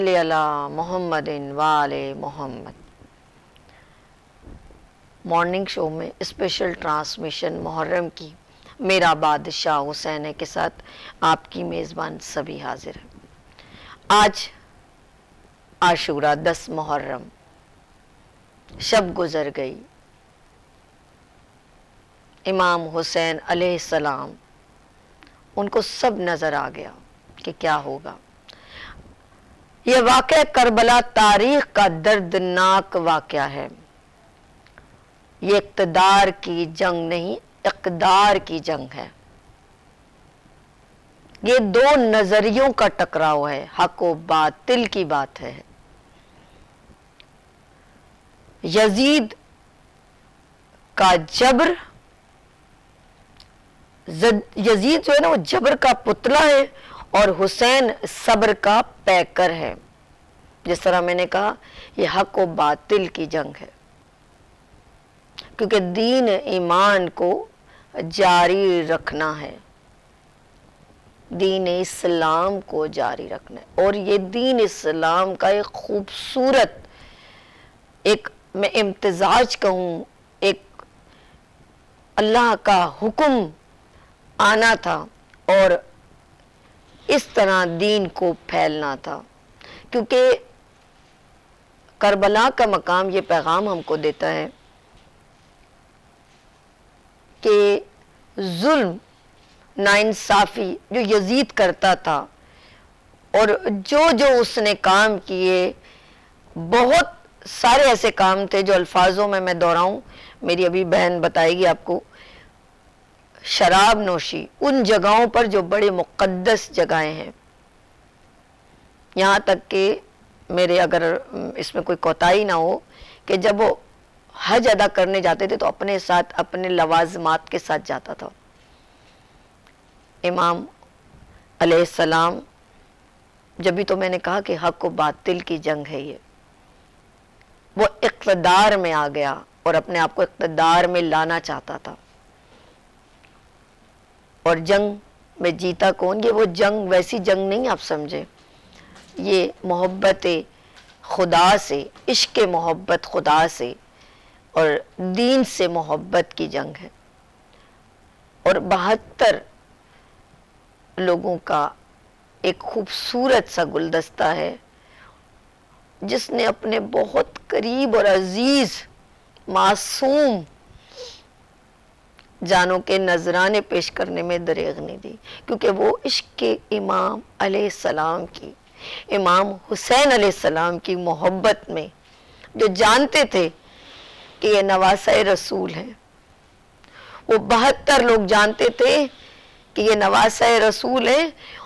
علی محمد وآل محمد۔ Morning show میں special transmission محرم کی میرا بادشاہ حسین کے ساتھ آپ کی میزبان سبھی حاضر ہیں۔ آج عاشورہ 10 محرم، شب گزر گئی، امام حسین علیہ السلام ان کو سب نظر آ گیا کہ کیا ہوگا۔ یہ واقعہ کربلا تاریخ کا دردناک واقعہ ہے۔ یہ اقتدار کی جنگ نہیں، اقدار کی جنگ ہے۔ یہ دو نظریوں کا ٹکراؤ ہے، حق و باطل کی بات ہے۔ یزید کا جبر، یزید جو ہے نا وہ جبر کا پتلا ہے، اور حسین صبر کا پیکر ہے۔ جس طرح میں نے کہا یہ حق و باطل کی جنگ ہے، کیونکہ دین ایمان کو جاری رکھنا ہے، دین اسلام کو جاری رکھنا ہے۔ اور یہ دین اسلام کا ایک خوبصورت، ایک میں امتزاج کہوں، ایک اللہ کا حکم آنا تھا اور اس طرح دین کو پھیلنا تھا، کیونکہ کربلا کا مقام یہ پیغام ہم کو دیتا ہے کہ ظلم، ناانصافی جو یزید کرتا تھا اور جو اس نے کام کیے، بہت سارے ایسے کام تھے جو الفاظوں میں دہراؤں، میری ابھی بہن بتائے گی آپ کو۔ شراب نوشی ان جگہوں پر جو بڑے مقدس جگہیں ہیں، یہاں تک کہ میرے اگر اس میں کوئی کوتاہی نہ ہو کہ جب وہ حج ادا کرنے جاتے تھے تو اپنے ساتھ اپنے لوازمات کے ساتھ جاتا تھا۔ امام علیہ السلام، جبھی تو میں نے کہا کہ حق و باطل کی جنگ ہے یہ، وہ اقتدار میں آ گیا اور اپنے آپ کو اقتدار میں لانا چاہتا تھا، اور جنگ میں جیتا کون؟ یہ وہ جنگ ویسی جنگ نہیں آپ سمجھے، یہ محبت خدا سے، عشق محبت خدا سے اور دین سے محبت کی جنگ ہے، اور 72 لوگوں کا ایک خوبصورت سا گلدستہ ہے جس نے اپنے بہت قریب اور عزیز معصوم جانوں کے نذرانے پیش کرنے میں دریغ نہیں دی، کیونکہ وہ عشق امام علیہ السلام کی، امام حسین علیہ السلام کی محبت میں، جو جانتے تھے کہ یہ نواسہ رسول ہے، وہ 72 لوگ جانتے تھے کہ یہ نواسہ رسول ہے،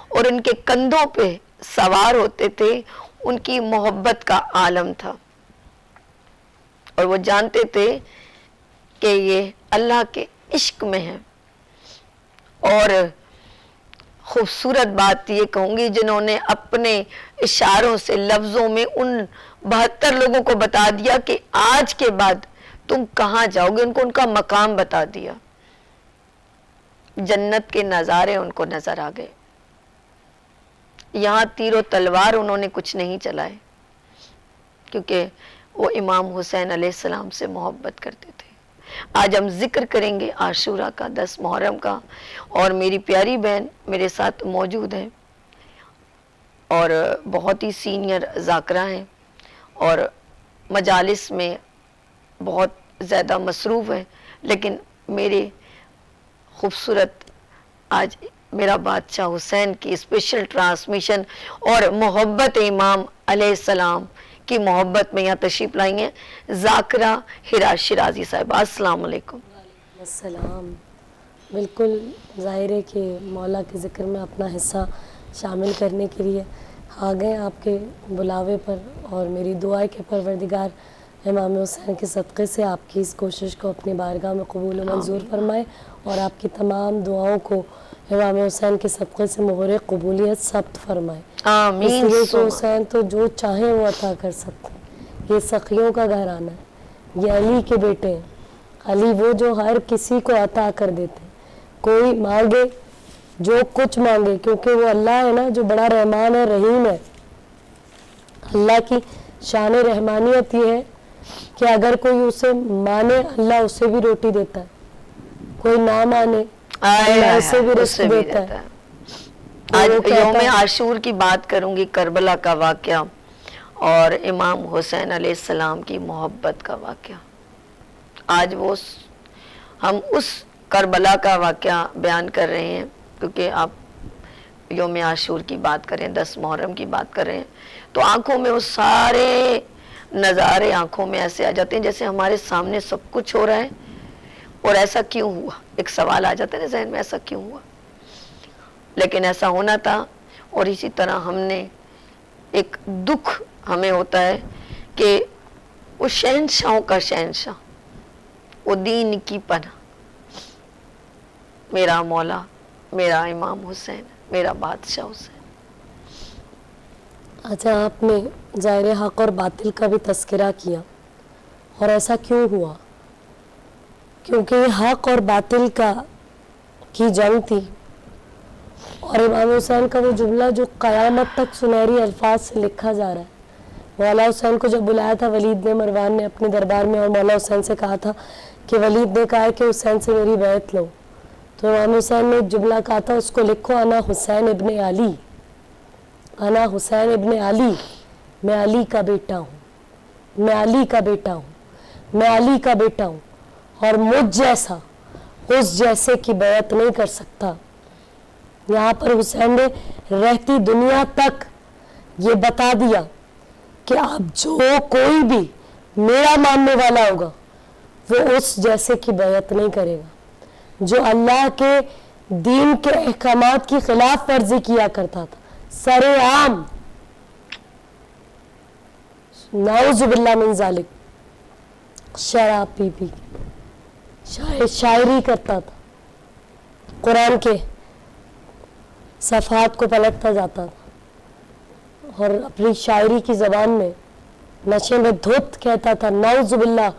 اور ان کے کندھوں پہ سوار ہوتے تھے، ان کی محبت کا عالم تھا، اور وہ جانتے تھے کہ یہ اللہ کے عشق میں ہے۔ اور خوبصورت بات یہ کہوں گی، جنہوں نے اپنے اشاروں سے، لفظوں میں ان 72 لوگوں کو بتا دیا کہ آج کے بعد تم کہاں جاؤ گے، ان کو ان کا مقام بتا دیا، جنت کے نظارے ان کو نظر آ گئے۔ یہاں تیر و تلوار انہوں نے کچھ نہیں چلائے، کیونکہ وہ امام حسین علیہ السلام سے محبت کرتے تھے۔ آج ہم ذکر کریں گے عاشورہ کا، 10 محرم کا، اور میری پیاری بہن میرے ساتھ موجود ہیں اور بہت ہی سینئر ذاکرہ ہیں اور مجالس میں بہت زیادہ مصروف ہیں، لیکن میرے خوبصورت آج میرا بادشاہ حسین کی اسپیشل ٹرانسمیشن اور محبت امام علیہ السلام کی محبت میں یہاں تشریف لائی ہیں ذاکرہ ہیرا شیرازی صاحبہ۔ السلام علیکم۔ وعلیکم السلام۔ بالکل ظاہر ہے کہ مولا کے ذکر میں اپنا حصہ شامل کرنے کے لیے آ گئے آپ کے بلاوے پر، اور میری دعا ہے کہ پروردگار امام حسین کے صدقے سے آپ کی اس کوشش کو اپنی بارگاہ میں قبول و منظور فرمائے، اور آپ کی تمام دعاؤں کو امام حسین کے صدقے سے مہر قبولیت ثبت فرمائے۔ آمین۔ اس لیے کہ حسین تو جو چاہیں وہ عطا کر سکتے ہیں، یہ سخیوں کا گھرانہ ہے، یہ علی کے بیٹے ہیں، علی وہ جو ہر کسی کو عطا کر دیتے ہیں، کوئی مانگے جو کچھ مانگے، کیونکہ وہ اللہ ہے نا جو بڑا رحمان ہے، رحیم ہے، اللہ کی شان رحمانیت یہ ہے کہ اگر کوئی اسے مانے اللہ اسے بھی روٹی دیتا ہے, کوئی نہ مانے اللہ اسے بھی رزق دیتا ہے. آج وہ کہتا یوم ہے- عاشور کی بات کروں گی, کربلا کا واقعہ اور امام حسین علیہ السلام کی محبت کا واقعہ. آج ہم اس کربلا کا واقعہ بیان کر رہے ہیں کیونکہ آپ یوم عاشور کی بات کریں, 10 محرم کی بات کر رہے ہیں, تو آنکھوں میں وہ سارے نظارے آنکھوں میں ایسے آ جاتے ہیں جیسے ہمارے سامنے سب کچھ ہو رہا ہے اور ایسا کیوں ہوا. ایک سوال آ جاتا ہے ذہن میں, ایسا کیوں ہوا, لیکن ایسا ہونا تھا. اور اسی طرح ہم نے ایک دکھ ہمیں ہوتا ہے کہ وہ شہنشاہوں کا شہنشاہ, وہ دین کی پناہ, میرا مولا, میرا امام حسین, میرا بادشاہ حسین. اچھا, آپ نے ظاہر حق اور باطل کا بھی تذکرہ کیا, اور ایسا کیوں ہوا؟ کیونکہ یہ حق اور باطل کی جنگ تھی, اور امام حسین کا وہ جملہ جو قیامت تک سنہری الفاظ سے لکھا جا رہا ہے. مولا حسین کو جب بلایا تھا ولید نے, مروان نے اپنے دربار میں, اور مولا حسین سے کہا تھا کہ ولید نے کہا ہے کہ حسین سے میری بیعت لو, تو امام حسین نے ایک جملہ کہا تھا, اس کو لکھو, انا حسین ابن علی, انا حسین ابن علی, میں علی کا بیٹا ہوں, میں علی کا بیٹا ہوں, میں علی کا بیٹا ہوں, اور مجھ جیسا اس جیسے کی بیعت نہیں کر سکتا. یہاں پر حسین نے رہتی دنیا تک یہ بتا دیا کہ اب جو کوئی بھی میرا ماننے والا ہوگا وہ اس جیسے کی بیعت نہیں کرے گا. جو اللہ کے دین کے احکامات کی خلاف ورزی کیا کرتا تھا سر عام, نعوذ باللہ من ذالک, شراب پی پی شاعری کرتا تھا, قرآن کے صفحات کو پلٹتا جاتا تھا اور اپنی شاعری کی زبان میں نشے میں دھت کہتا تھا نعوذ باللہ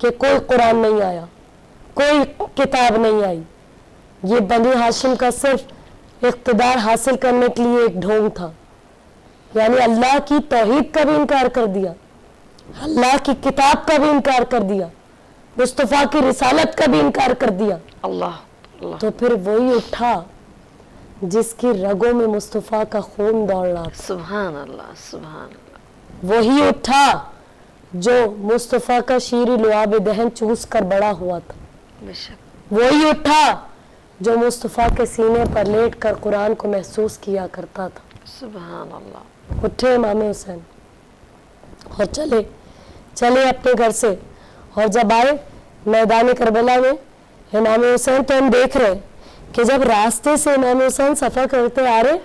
کہ کوئی قرآن نہیں آیا, کوئی کتاب نہیں آئی, یہ بنی ہاشم کا صرف اقتدار حاصل کرنے کے لیے ایک ڈھونگ تھا. یعنی اللہ کی توحید کا بھی انکار کر دیا, اللہ کی کتاب کا بھی انکار کر دیا, مصطفیٰ کی رسالت کا بھی انکار کر دیا. اللہ تو پھر وہی اٹھا جس کی رگوں میں مصطفیٰ کا خون دوڑ رہا تھا, سبحان اللہ, سبحان اللہ. وہی اٹھا جو مصطفیٰ کا شیر لعاب دہن چوس کر بڑا ہوا تھا, بے شک. وہی اٹھا جو مصطفیٰ کے سینے پر لیٹ کر قرآن کو محسوس کیا کرتا تھا. سبحان اللہ. اٹھے امام حسین اور چلے اپنے گھر سے, اور جب آئے میدان کربلا میں امام حسین, تو ہم دیکھ رہے کہ جب راستے سے امام حسین سفر کرتے آ رہے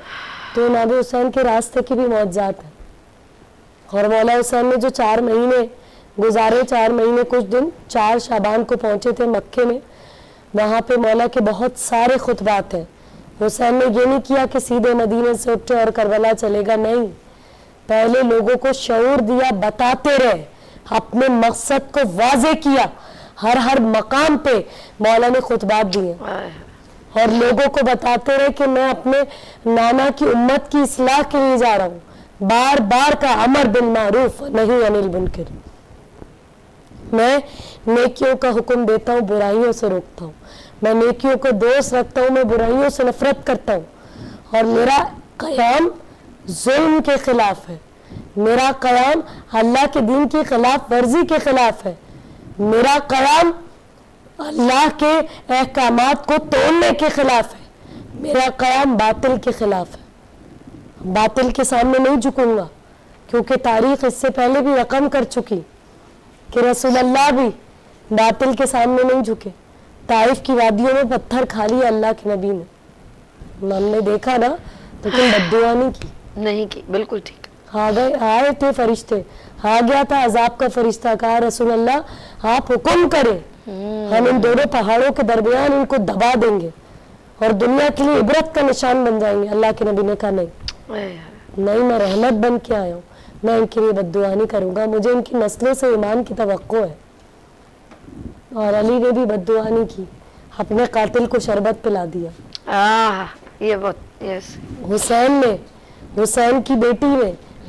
تو امام حسین کے راستے کی بھی معجزات ہیں. اور مولا حسین نے جو 4 مہینے گزارے, 4 مہینے کچھ دن, 4 شعبان کو پہنچے تھے مکے میں, وہاں پہ مولا کے بہت سارے خطبات ہیں. حسین نے یہ نہیں کیا کہ سیدھے مدینے سے اٹھے اور کربلا چلے گا, نہیں, پہلے لوگوں کو شعور دیا, بتاتے رہے, اپنے مقصد کو واضح کیا, ہر مقام پہ مولا نے خطبات دیے اور لوگوں کو بتاتے رہے کہ میں اپنے نانا کی امت کی اصلاح کے لیے جا رہا ہوں, بار بار کا امر بالمعروف نہیں انل منکر, میں نیکیوں کا حکم دیتا ہوں, برائیوں سے روکتا ہوں, میں نیکیوں کو دوست رکھتا ہوں, میں برائیوں سے نفرت کرتا ہوں, اور میرا قیام ظلم کے خلاف ہے, میرا قیام اللہ کے دین کی خلاف ورزی کے خلاف ہے, میرا قیام اللہ کے احکامات کو توڑنے کے خلاف ہے, میرا قیام باطل کے خلاف ہے. باطل کے سامنے نہیں جھکوں گا کیونکہ تاریخ اس سے پہلے بھی رقم کر چکی کہ رسول اللہ بھی باطل کے سامنے نہیں جھکے. طائف کی وادیوں میں پتھر کھا لیا اللہ کے نبی نے, ہم نے دیکھا نا, لیکن بد دعا نہیں کی. بالکل ٹھیک. آئے تھے فرشتے, آ گیا تھا عذاب کا فرشتہ, کہا رسول اللہ آپ حکم کریں, ہم ان دونوں پہاڑوں کے درمیان ان کو دبا دیں گے اور دنیا کے لیے عبرت کا نشان بن جائیں گے. اللہ کے نبی نے کہا نہیں, میں رحمت بن کے آیا ہوں, میں ان کے لیے بد دعا نہیں کروں گا, مجھے ان کی نسلوں سے ایمان کی توقع ہے. اور علی نے بھی بد دعا نہیں کی, اپنے قاتل کو شربت پلا دیا. یہ بہت حسین کی بیٹی نے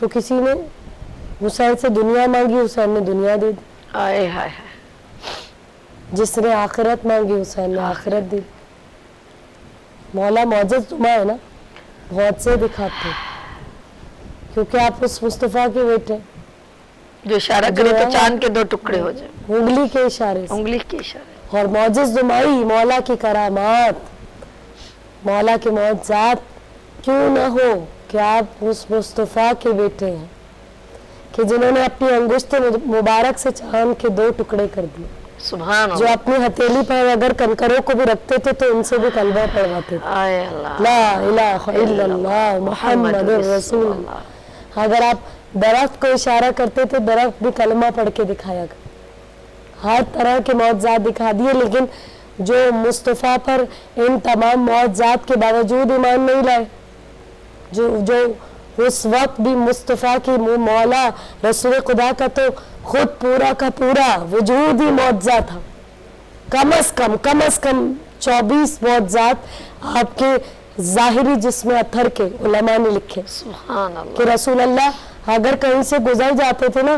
تو کسی نے حسین سے دنیا مانگی، حسین نے دنیا دے دی. آئے ہائے ہائے. جس نے آخرت مانگی حسین نے آخرت دی. مولا معجز نما ہے نا، بہت سے دکھاتے ہیں کیونکہ آپ اس مصطفیٰ کے بیٹے ہیں. جو اشارہ کرے تو چاند کے 2 ٹکڑے ہو جائیں انگلی کے اشارے سے. انگلی کے اشارے. اور معجز نمائی، مولا کی کرامات، مولا کے معجزات کیوں نہ ہو کہ آپ اس مصطفیٰ کے بیٹے ہیں کہ جنہوں نے اپنی انگشت مبارک سے چاند کے 2 ٹکڑے کر دیے. سبحان جو اللہ. اپنی ہتھیلی پر اگر کنکروں کو بھی رکھتے تھے تو ان سے بھی کلمہ پڑھواتے تھے. آئے اللہ. لا الہ الا اللہ محمد رسول اللہ. اگر آپ درخت کو اشارہ کرتے تھے درخت بھی کلمہ پڑھ کے دکھایا گیا. ہر طرح کے معجزات دکھا دیے، لیکن جو مصطفیٰ پر ان تمام معجزات کے باوجود ایمان نہیں لائے، جو اس وقت بھی مصطفیٰ کی مولا رسول خدا کا تو خود پورا کا پورا وجود ہی معجزہ تھا. کم از کم 24 معجزات آپ کے ظاہری جسم اطہر کے علماء نے لکھے سبحان کہ اللہ. رسول اللہ اگر کہیں سے گزر جاتے تھے نا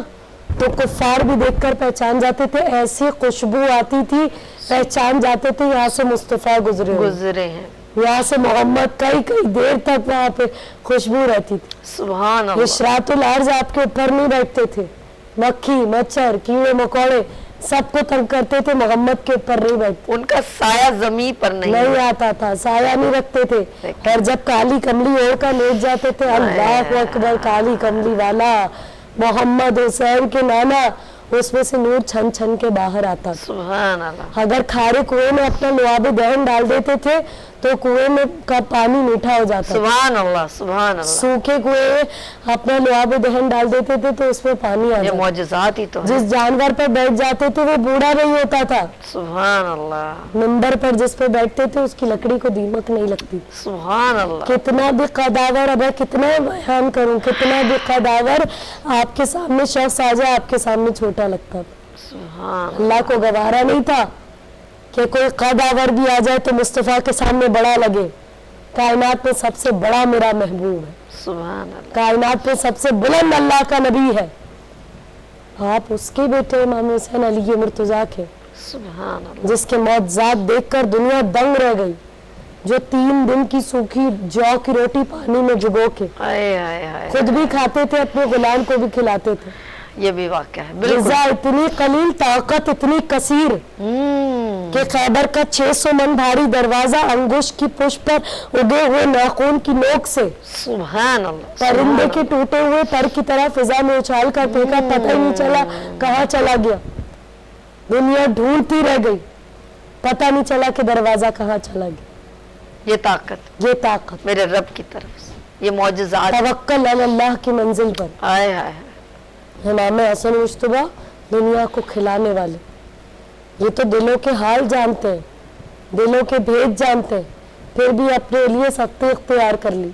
تو کفار بھی دیکھ کر پہچان جاتے تھے، ایسی خوشبو آتی تھی پہچان جاتے تھے یہاں سے مصطفیٰ گزرے ہیں. یہاں سے محمد کئی دیر تک وہاں پہ خوشبو رہتی تھی. سبحان اللہ. اشراط العرض آپ کے اوپر نہیں بیٹھتے تھے، مکھی مچھر کیڑے مکوڑے سب کو تنگ کرتے تھے، محمد کے اوپر نہیں بیٹھتے. ان کا سایہ زمین پر نہیں آتا تھا، سایہ نہیں رکھتے تھے. اور جب کالی کملی اوڑھ کر لیٹ جاتے تھے، اللہ اکبر، کالی کملی والا محمد حسین کے نانا، اس میں سے نور چھن چھن کے باہر آتا تھا. سبحان اللہ. اگر کھارے کنویں میں اپنا لعاب دہن ڈال دیتے تھے تو کنویں میں کا پانی میٹھا ہو جاتا. سبحان اللہ. سبحان اللہ. سوکھے کنویں میں اپنا لعاب دہن ڈال دیتے تھے تو اس میں پانی آ یہ جاتا. معجزات ہی تو ہے. جس جانور پر بیٹھ جاتے تھے وہ بوڑھا نہیں ہوتا تھا. سبحان اللہ. منبر پر جس پہ بیٹھتے تھے اس کی لکڑی کو دیمک نہیں لگتی. سبحان اللہ. کتنا بھی قداور، اب کتنا بیان کروں، کتنا بھی قداور آپ کے سامنے شخص آ جائے آپ کے سامنے چھوٹا لگتا تھا. سبحان اللہ کو گوارا نہیں تھا کہ کوئی قداور بھی آ جائے تو مصطفیٰ کے سامنے بڑا لگے. کائنات میں سب سے بڑا میرا محبوب ہے، سبحان اللہ. کائنات میں سب سے بلند اللہ کا نبی ہے. آپ اس کے بیٹے امام حسین علی مرتضیٰ کے، سبحان اللہ. جس کے معجزات دیکھ کر دنیا دنگ رہ گئی، جو 3 دن کی سوکھی جو کی روٹی پانی میں بھگو کے آئے ہائے ہائے. خود بھی کھاتے تھے، اپنے غلام کو بھی کھلاتے تھے. یہ بھی واقعہ ہے. بالکل. غذا اتنی قلیل، طاقت اتنی کثیر کہ خیبر کا 600 من بھاری دروازہ انگوش کی پشت پر اگے ہوئے ناخون کی نوک سے سبحان اللہ. پرندے کے ٹوٹے ہوئے پر کی طرح فضا میں اچھال کر پھینکا، پتہ ہی نہیں چلا کہاں چلا گیا. دنیا ڈھونڈتی رہ گئی، پتہ نہیں چلا کہ دروازہ کہاں چلا گیا. یہ طاقت یہ طاقت میرے رب کی طرف سے، یہ معجزات. توکل علی اللہ کی منزل پر. آئے ہائے. امام حسن مجتبیٰ دنیا کو کھلانے والے، یہ تو دلوں کے حال جانتے ہیں، دلوں کے بھید جانتے ہیں، پھر بھی اپنے لیے سختی اختیار کر لی.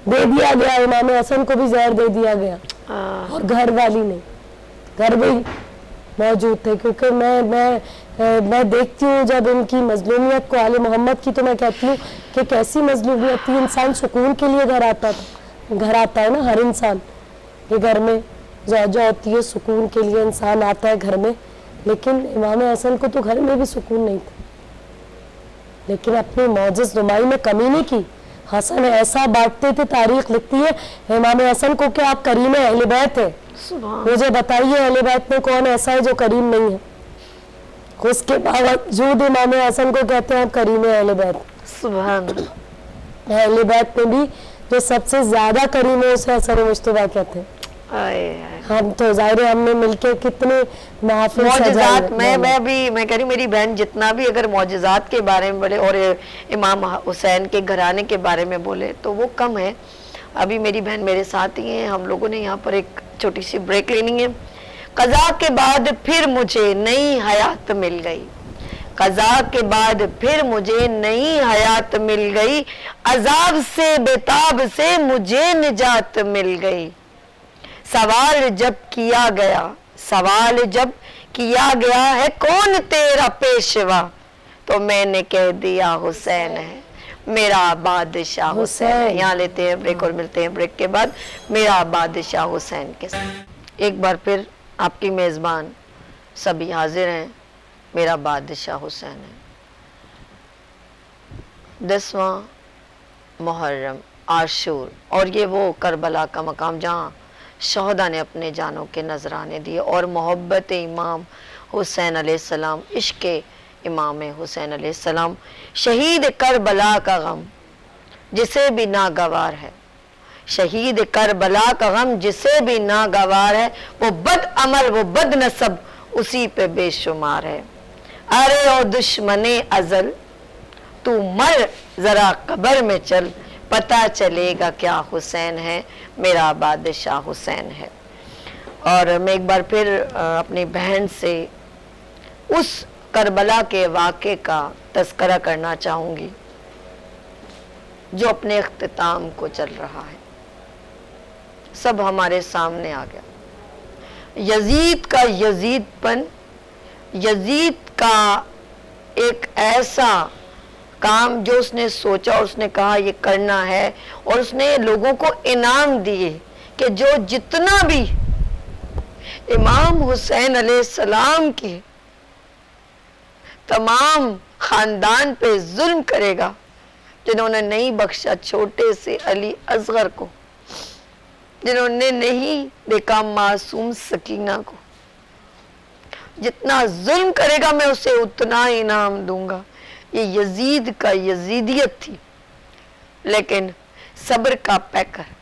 دے دیا گیا امام حسن کو بھی زہر دے دیا گیا، اور گھر والی نے، گھر میں موجود تھے. کیونکہ میں دیکھتی ہوں جب ان کی مظلومیت کو، آل محمد کی، تو میں کہتی ہوں کہ کیسی مظلومیت تھی. انسان سکون کے لیے گھر آتا تھا، گھر آتا ہے نا ہر انسان کے گھر میں زوجہ ہوتی ہے، سکون کے لیے انسان آتا ہے گھر میں. لیکن امام حسن کو تو گھر میں بھی سکون نہیں تھا، لیکن اپنی معجز نمائی میں کمی نہیں کی. حسن ایسا بانٹتے تھے، تاریخ لکھتی ہے امام حسن کو کہ آپ کریم اہل بیت ہیں. مجھے بتائیے اہل بیت میں کون ایسا ہے جو کریم نہیں ہے؟ اس کے باوجود امام حسن کو کہتے ہیں آپ کریم اہل بیت. سبحان اللہ. اہل بیت میں بھی جو سب سے زیادہ کریم ہے اسے حسن مجتبیٰ کہتے ہیں. ہم تو ظاہر ہم نے مل کے کتنے محافل معجزات. میں کہہ رہی میری بہن جتنا بھی اگر معجزات کے بارے میں بولے اور امام حسین کے گھرانے کے بارے میں بولے تو وہ کم ہے. ابھی میری بہن میرے ساتھ ہی ہیں، ہم لوگوں نے یہاں پر ایک چھوٹی سی بریک لینی ہے. قضا کے بعد پھر مجھے نئی حیات مل گئی، قضا کے بعد پھر مجھے نئی حیات مل گئی، عذاب سے بےتاب سے مجھے نجات مل گئی. سوال جب کیا گیا ہے کون تیرا پیشوا، تو میں نے کہہ دیا حسین ہے. میرا بادشاہ حسین ہے. حسین. یہاں لیتے ہیں بریک اور ملتے ہیں بریک کے بعد میرا بادشاہ حسین کے ساتھ. ایک بار پھر آپ کی میزبان سبھی حاضر ہیں. میرا بادشاہ حسین ہے. 10واں محرم عاشور، اور یہ وہ کربلا کا مقام جہاں شہداء نے اپنے جانوں کے نذرانے دیے اور محبت امام حسین علیہ السلام، عشق امام حسین علیہ السلام، شہید کربلا کا غم جسے بھی ناگوار ہے، شہید کربلا کا غم جسے بھی ناگوار ہے، وہ بد عمل وہ بد نسب اسی پہ بے شمار ہے. ارے او دشمن ازل تو مر ذرا قبر میں چل، پتہ چلے گا کیا حسین ہے، میرا بادشاہ حسین ہے. اور میں ایک بار پھر اپنی بہن سے اس کربلا کے واقعے کا تذکرہ کرنا چاہوں گی جو اپنے اختتام کو چل رہا ہے. سب ہمارے سامنے آ گیا. یزید کا یزید پن، یزید کا ایک ایسا کام جو اس نے سوچا اور اس نے کہا یہ کرنا ہے، اور اس نے لوگوں کو انعام دیے کہ جو جتنا بھی امام حسین علیہ السلام کے تمام خاندان پہ ظلم کرے گا، جنہوں نے نہیں بخشا چھوٹے سے علی اصغر کو، جنہوں نے نہیں دیکھا معصوم سکینہ کو، جتنا ظلم کرے گا میں اسے اتنا انعام دوں گا. یہ یزید کا یزیدیت تھی، لیکن صبر کا پیکر،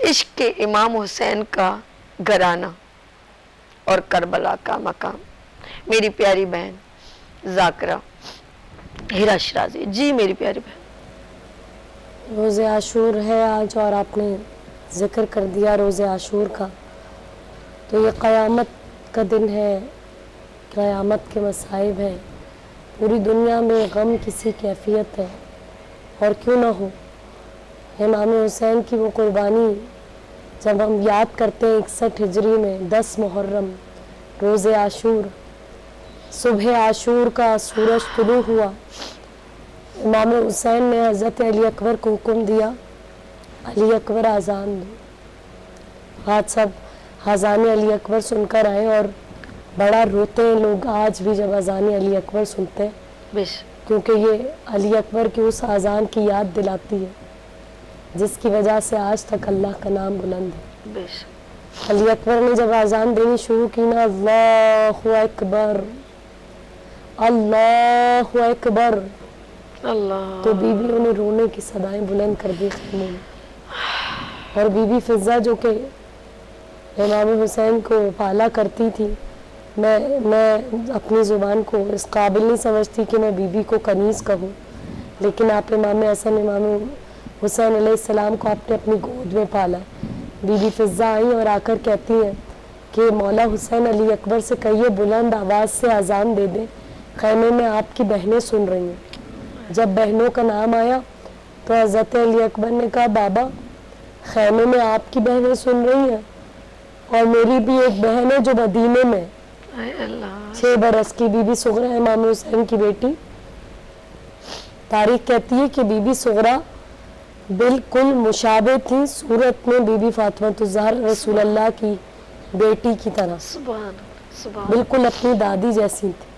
عشق کے امام حسین کا گھرانہ اور کربلا کا مقام. میری پیاری بہن ذاکرہ ہیرا شرازی. جی میری پیاری بہن. روز عاشور ہے آج، اور آپ نے ذکر کر دیا روز عاشور کا. تو یہ قیامت کا دن ہے، قیامت کے مصائب ہیں. پوری دنیا میں غم کسی کیفیت ہے، اور کیوں نہ ہو. امام حسین کی وہ قربانی جب ہم یاد کرتے ہیں 61 ہجری میں 10 محرم روز عاشور، صبح عاشور کا سورج طلوع ہوا. امام حسین نے حضرت علی اکبر کو حکم دیا، علی اکبر اذان دو. آج سب اذان علی اکبر سن کر آئے، اور بڑا روتے ہیں لوگ آج بھی جب اذان علی اکبر سنتے ہیں، کیونکہ یہ علی اکبر کی اس اذان کی یاد دلاتی ہے جس کی وجہ سے آج تک اللہ کا نام بلند ہے. علی اکبر نے جب اذان دینی شروع کی نا، اللہ اکبر اللہ اکبر، اللہ، تو بیویوں نے رونے کی صدائیں بلند کر دی خیموں میں. اور بی بی فضہ جو کہ امام حسین کو پالا کرتی تھی، میں اپنی زبان کو اس قابل نہیں سمجھتی کہ میں بی بی کو کنیز کہوں، لیکن آپ امام حسن امام حسین علیہ السلام کو آپ نے اپنی گود میں پالا. بی بی فضہ آئی اور آ کر کہتی ہیں کہ مولا حسین علی اکبر سے کہیے بلند آواز سے اذان دے دیں، خیمے میں آپ کی بہنیں سن رہی ہیں. جب بہنوں کا نام آیا تو حضرت علی اکبر نے کہا، بابا خیمے میں آپ کی بہنیں سن رہی ہیں، اور میری بھی ایک بہن ہے جو مدینے میں، 6 برس کی بی بی سغرا امام حسین کی بیٹی. تاریخ کہتی ہے کہ بی بی سغرا بالکل مشابہ تھی صورت میں بی بی فاطمہ الزہرا رسول اللہ کی بیٹی کی طرح، بالکل اپنی دادی جیسی تھی.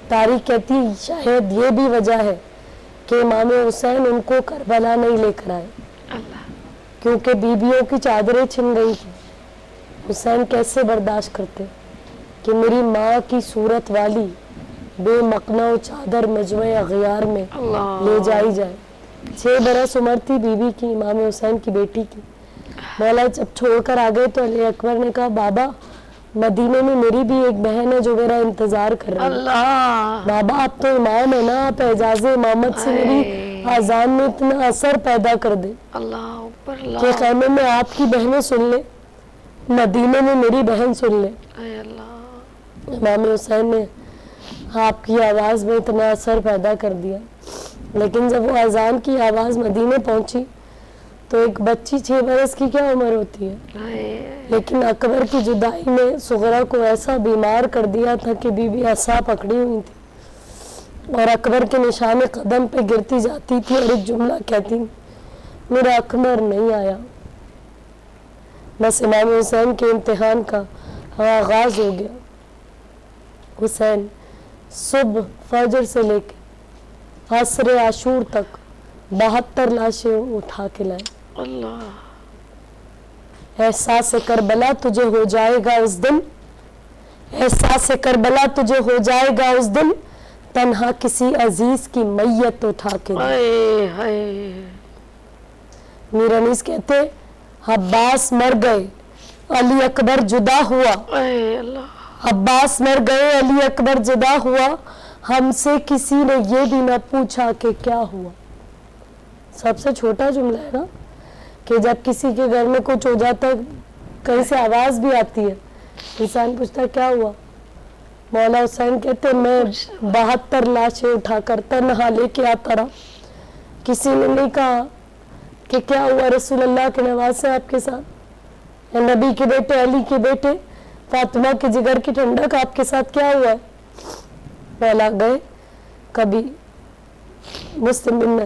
تاریخ کہتی ہے شاید یہ بھی وجہ ہے کہ امام حسین ان کو کربلا نہیں لے کر آئے، کیونکہ بیویوں کی چادریں چھن گئی تھی. حسین کیسے برداشت کرتے کہ میری ماں کی صورت والی بے مقنع و چادر مجمع اغیار میں لے جائی جائے. 6 برس عمر تھی بی بی کی، امام حسین کی بیٹی کی. مولا جب چھوڑ کر آ گئے تو علی اکبر نے کہا، بابا مدینے میں میری بھی ایک بہن ہے جو میرا انتظار کر رہی ہے. بابا آپ تو امام ہے نا، آپ اعجاز امامت سے میری اذان میں اتنا اثر پیدا کر دے کہ خیمے میں آپ کی بہنیں سن لے، مدینے میں میری بہن سن لے. امام حسین نے آپ کی آواز میں اتنا اثر پیدا کر دیا. لیکن جب وہ اذان کی آواز مدینے پہنچی تو ایک بچی 6 برس کی کیا عمر ہوتی ہے، لیکن اکبر کی جدائی نے سغرا کو ایسا بیمار کر دیا تھا کہ بی بی عصا پکڑی ہوئی تھی. اور اکبر کے نشان قدم پہ گرتی جاتی تھی اور ایک جملہ کہتی میرا اکبر نہیں آیا. بس امام حسین کے امتحان کا آغاز ہو گیا. حسین صبح فجر سے لے کے عصر عاشور تک 72 لاشیں اٹھا کے لائے. اللہ. احساس کربلا تجھے ہو جائے گا اس دن، احساس کربلا تجھے ہو جائے گا اس دن، تنہا کسی عزیز کی میت اٹھا کے لائے. ہائے ہائے. میر انیس کہتے عباس مر گئے علی اکبر جدا ہوا. اے اللہ. عباس مر گئے علی اکبر جدا ہوا، ہم سے کسی نے یہ بھی نہ پوچھا کہ کیا ہوا. سب سے چھوٹا جملہ ہے نا کہ جب کسی کے گھر میں کچھ ہو جاتا ہے کہیں سے آواز بھی آتی ہے انسان پوچھتا ہے کیا ہوا. مولا حسین کہتے میں 72 لاشیں اٹھا کر تنہا لے کے آتا رہا، کسی نے نہیں کہا کہ کیا ہوا رسول اللہ کے نواسے آپ کے ساتھ، نبی کے بیٹے علی کے بیٹے فاطمہ کے جگر کی ٹھنڈک آپ کے ساتھ کیا ہوا ہے. مولا گئے کبھی مسلم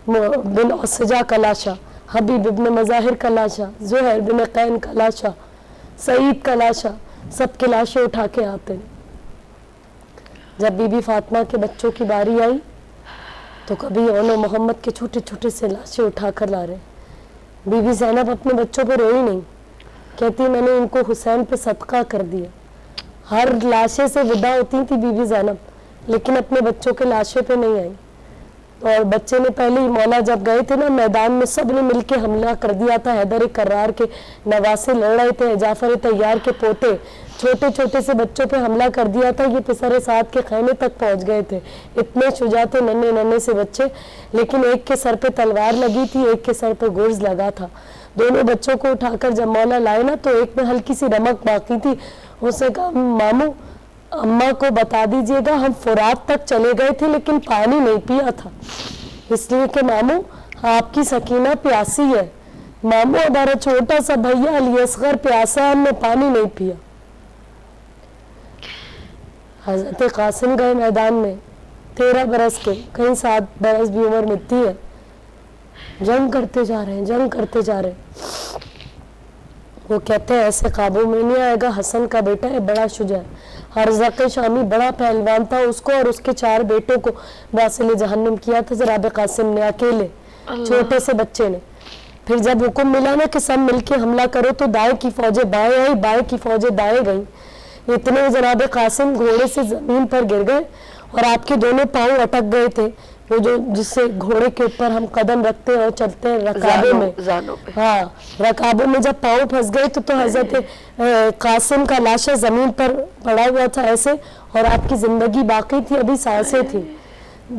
بن اسجا کا لاشا، حبیب ابن مظاہر کا لاشا، زہیر بن قین کا لاشا، سعید کا لاشا، سب کے لاشیں اٹھا کے آتے ہیں. جب بی بی فاطمہ کے بچوں کی باری آئی تو کبھی اون و محمد کے چھوٹے چھوٹے سے لاشیں اٹھا کر لا رہے. بی بی زینب اپنے بچوں پہ روئی نہیں، کہتی میں نے ان کو حسین پہ صدقہ کر دیا. ہر لاشیں سے ودا ہوتی تھی بی بی زینب لیکن اپنے بچوں کے لاشیں پہ نہیں آئی. اور بچے نے پہلے ہی مولا جب گئے تھے نا میدان میں سب نے مل کے حملہ کر دیا تھا. حیدر کرار کے نواسے لڑ رہے تھے، جعفر طیار کے پوتے چھوٹے چھوٹے سے بچوں پہ حملہ کر دیا تھا. یہ پسر سعد کے خیمے تک پہنچ گئے تھے، اتنے شجاع تھے ننھے ننھے سے بچے، لیکن ایک کے سر پہ تلوار لگی تھی ایک کے سر پہ گرز لگا تھا. دونوں بچوں کو اٹھا کر جب مولا لائے نا تو ایک میں ہلکی سی رمق باقی تھی. اس نے کہا ماموں اماں کو بتا دیجئے گا ہم فرات تک چلے گئے تھے لیکن پانی نہیں پیا تھا، اس لیے کہ ماموں آپ کی سکینہ پیاسی ہے. ماموں ہمارا چھوٹا سا بھیا علی اصغر پیاسا ہے، ہم نے پانی نہیں پیا. حضرت قاسم گئے میدان میں 13 برس کے، کہیں 7 برس بھی عمر ملتی ہے، جنگ کرتے جا رہے ہیں جنگ کرتے جا رہے ہیں. وہ کہتے ہیں ایسے قابو میں نہیں آئے گا، حسن کا بیٹا ہے بڑا شجاع ہے. حرزق شامی بڑا پہلوان تھا، اس کو اور اس کے 4 بیٹوں کو واصل جہنم کیا تھا جناب قاسم نے اکیلے چھوٹے سے بچے نے. پھر جب حکم ملا نا کہ سب مل کے حملہ کرو تو دائیں کی فوجیں بائیں آئی، بائیں کی فوجیں دائیں گئیں. اتنے جناب قاسم گھوڑے سے زمین پر گر گئے اور آپ کے دونوں پاؤں اٹک گئے تھے. وہ جو جس سے گھوڑے کے اوپر ہم قدم رکھتے ہیں اور چلتے ہیں رکابوں میں، ہاں رکابوں میں جب پاؤں پھنس گئے تو حضرت قاسم کا لاشا زمین پر پڑا ہوا تھا ایسے، اور آپ کی زندگی باقی تھی، ابھی سانسیں تھی.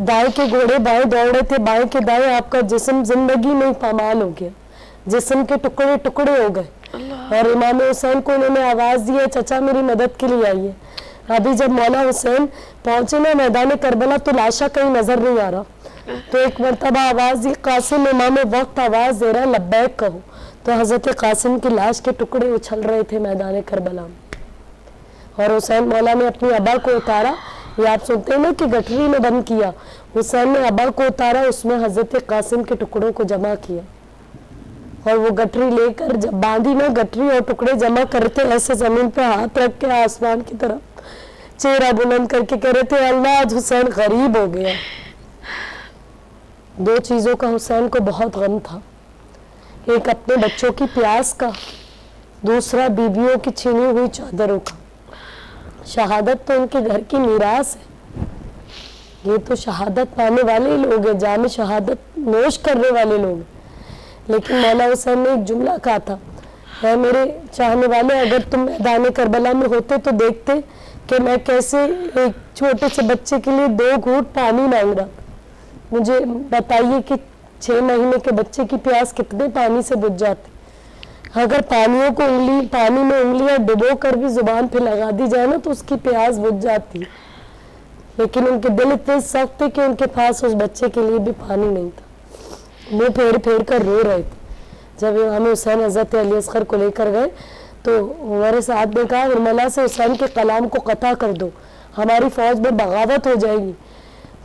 دائیں کے گھوڑے بائیں دوڑ رہے تھے، بائیں کے دائیں آپ کا جسم زندگی میں پامال ہو گیا، جسم کے ٹکڑے ٹکڑے ہو گئے. اور امام حسین کو انہوں نے آواز دی ہے چچا میری مدد کے لیے آئیے. ابھی جب مولا حسین پہنچے نا میدان کربلا تو لاشا کہیں نظر نہیں آ رہا، تو ایک مرتبہ آواز دی قاسم امام وقت آواز دے رہا لبیک کہو، تو حضرت قاسم کی لاش کے ٹکڑے اچھل رہے تھے میدان کربلا میں. اور حسین مولا نے اپنی ابا کو اتارا، یہ آپ سنتے ہیں نا کہ گٹھری میں بند کیا، حسین نے ابا کو اتارا، اس میں حضرت قاسم کے ٹکڑوں کو جمع کیا اور وہ گٹھری لے کر جب باندھی میں گٹھری اور ٹکڑے جمع کرتے ایسے زمین پہ ہاتھ رکھ کے آسمان کی طرف چہرہ بلند کر کے کہہ رہے تھے اللہ آج حسین غریب ہو گیا. 2 چیزوں کا حسین کو بہت غم تھا، ایک اپنے بچوں کی پیاس کا، دوسرا بیویوں کی چھینی ہوئی چادروں کا. شہادت تو ان کے گھر کی میراث ہے، یہ تو شہادت پانے والے لوگ ہیں، جام شہادت نوش کرنے والے لوگ ہیں. لیکن مولا حسین نے ایک جملہ کہا تھا، اے میرے چاہنے والے اگر تم میدان کربلا میں ہوتے تو دیکھتے کہ میں کیسے ایک چھوٹے سے بچے کے لیے 2 گھونٹ پانی مانگ رہا. مجھے بتائیے کہ 6 مہینے کے بچے کی پیاس کتنے پانی سے بجھ جاتی. اگر پانی میں انگلیاں ڈبو کر بھی زبان پہ لگا دی جائے نا تو اس کی پیاس بجھ جاتی. لیکن ان کے دل اتنے سخت تھے کہ ان کے پاس اس بچے کے لیے بھی پانی نہیں تھا، وہ پھیر پھیر کر رو رہے تھے. جب امام حسین حضرت علی اصغر کو لے کر گئے تو عمر سعد نے کہا ارملا سے حسین کے کلام کو قطع کر دو، ہماری فوج میں بغاوت ہو جائے گی.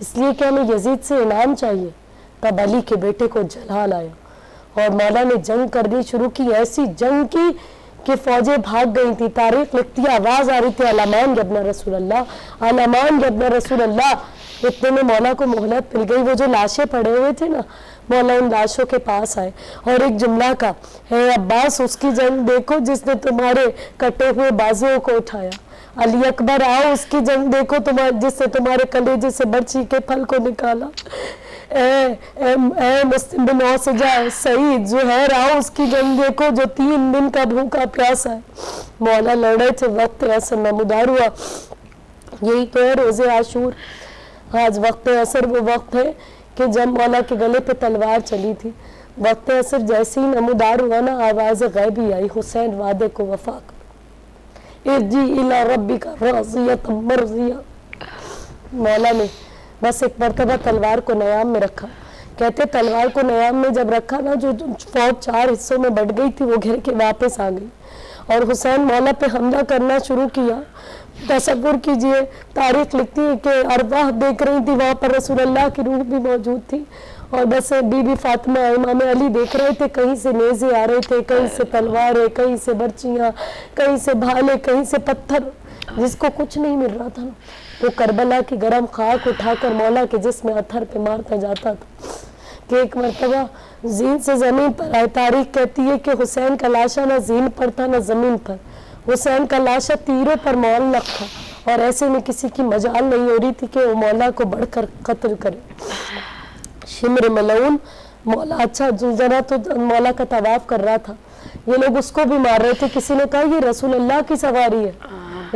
اس لیے کہ ہمیں یزید سے انعام چاہیے. تب علی کے بیٹے کو جلا لایا اور مولا نے جنگ کرنی شروع کی. ایسی جنگ کی کہ فوجیں بھاگ گئی تھی. تاریخ لکھتی ہے آواز آ رہی تھی علامان یبن رسول اللہ, علامان یبن رسول اللہ. اتنے میں مولا کو مہلت مل گئی. وہ جو لاشیں پڑے ہوئے تھے نا, مولا ان لاشوں کے پاس آئے اور ایک جملہ کا, اے عباس اس کی جنگ دیکھو جس نے تمہارے کٹے ہوئے بازوؤں کو اٹھایا. علی اکبر آؤ اس کی جنگ دیکھو جس نے تمہارے کلیجے سے برچی کے پھل کو نکالا. اے مسلم بن اوسجا, سعید, زہیر آؤ اس کی جنگ دیکھو جو 3 دن کا بھوکا پیاسا ہے. مولا لڑے تھے, وقت عصر نمودار ہوا. یہی تو ہے روز عاشور. آج وقت عصر وہ وقت ہے کہ جب مولا کے گلے پہ تلوار چلی تھی. وقت عصر جیسے ہی نمودار ہوا نا, آواز غیبی آئی, حسین وعدے کو وفا کر, ارجی الی ربک راضیۃ مرضیہ. مولا نے بس ایک مرتبہ تلوار کو نیام میں رکھا. کہتے تلوار کو نیام میں جب رکھا نا, جو فوج 4 حصوں میں بٹ گئی تھی وہ گھر کے واپس آ گئی اور حسین مولا پہ حملہ کرنا شروع کیا. تصور کیجئے, تاریخ لکھتی ہے کہ ارواح دیکھ رہی تھی, وہاں پر رسول اللہ کی روح بھی موجود تھی, اور بس بی بی فاطمہ امام علی دیکھ رہے تھے. کہیں سے نیزے آ رہے تھے, کہیں سے تلواریں, کہیں سے برچیاں, کہیں سے بھالے, کہیں سے پتھر, جس کو کچھ نہیں مل رہا تھا. وہ کربلا کی گرم خاک اٹھا کر مولا کے جسم اتھر پہ مارتا جاتا تھا کہ ایک مرتبہ زین سے زمین پر آئے. تاریخ کہتی ہے کہ حسین کا لاشا نہ زین پر تھا نہ زمین پر. حسین کا لاشا تیروں پر معلق تھا اور ایسے میں کسی کی مجال نہیں ہو رہی تھی کہ وہ مولا کو بڑھ کر قتل کرے. شمر ملعون مولا, اچھا ذرا تو مولا کا طواف کر رہا تھا, یہ لوگ اس کو بھی مار رہے تھے. کسی نے کہا یہ رسول اللہ کی سواری ہے,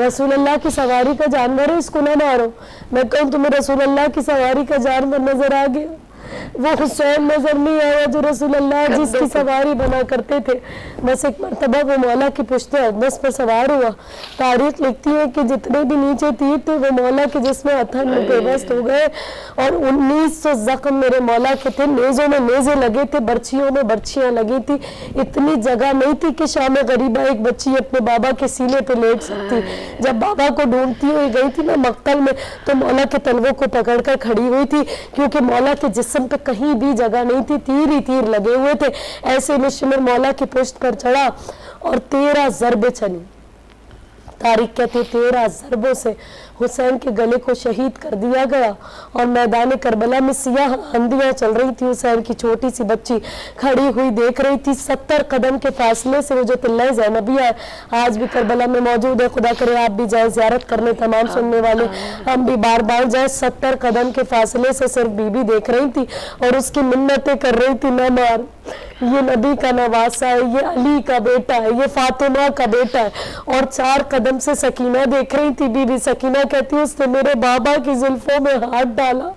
رسول اللہ کی سواری کا جانور ہے, اس کو نہ مارو. میں کہوں تمہیں رسول اللہ کی سواری کا جانور نظر آ گیا؟ وہ حسین نظر نہیں آیا جو رسول اللہ جس کی سواری بنا کرتے تھے. بس ایک مرتبہ وہ مولا کی پشت اقدس پر سوار ہوا. تاریخ لکھتی ہے کہ جتنے بھی نیچے تیر تھے وہ مولا کے جسم اتھن میں پیوست ہو گئے اور 1900 زخم میرے مولا کے تھے. نیزوں میں نیزے لگے تھے, برچیوں میں برچیاں لگی تھی. اتنی جگہ نہیں تھی کہ شام غریبہ ایک بچی اپنے بابا کے سینے پہ لیٹ سکتی. جب بابا کو ڈھونڈتی ہوئی گئی تھی نا مقتل میں, تو مولا کے تلووں کو پکڑ کر کھڑی ہوئی تھی, کیونکہ مولا کے جسم پہ کہیں بھی جگہ نہیں تھی, تیر ہی تیر لگے ہوئے تھے. ایسے میں شمر مولا کی پشت پر چڑھا اور 13 ضربیں چلی. تاریخ کہتی 13 ضربوں سے حسین کے گلے کو شہید کر دیا گیا اور میدان کربلا میں سیاہ اندھیاں چل رہی تھی. حسین کی چھوٹی سی بچی کھڑی ہوئی دیکھ رہی تھی. 70 قدم کے فاصلے سے وہ جو تلہ زینبیہ ہے آج بھی کربلا میں موجود ہے. خدا کرے آپ بھی جائیں زیارت کرنے, تمام سننے والے ہم بھی بار بار جائیں. 70 قدم کے فاصلے سے صرف بی بی دیکھ رہی تھی اور اس کی منتیں کر رہی تھی, نہ مار, یہ نبی کا نواسا ہے, یہ علی کا بیٹا ہے, یہ فاطمہ کا بیٹا ہے. اور 4 قدم سے سکینہ دیکھ رہی تھی. بی بی سکینہ کہتی اس نے میرے بابا کی زلفوں میں ہاتھ ڈالا.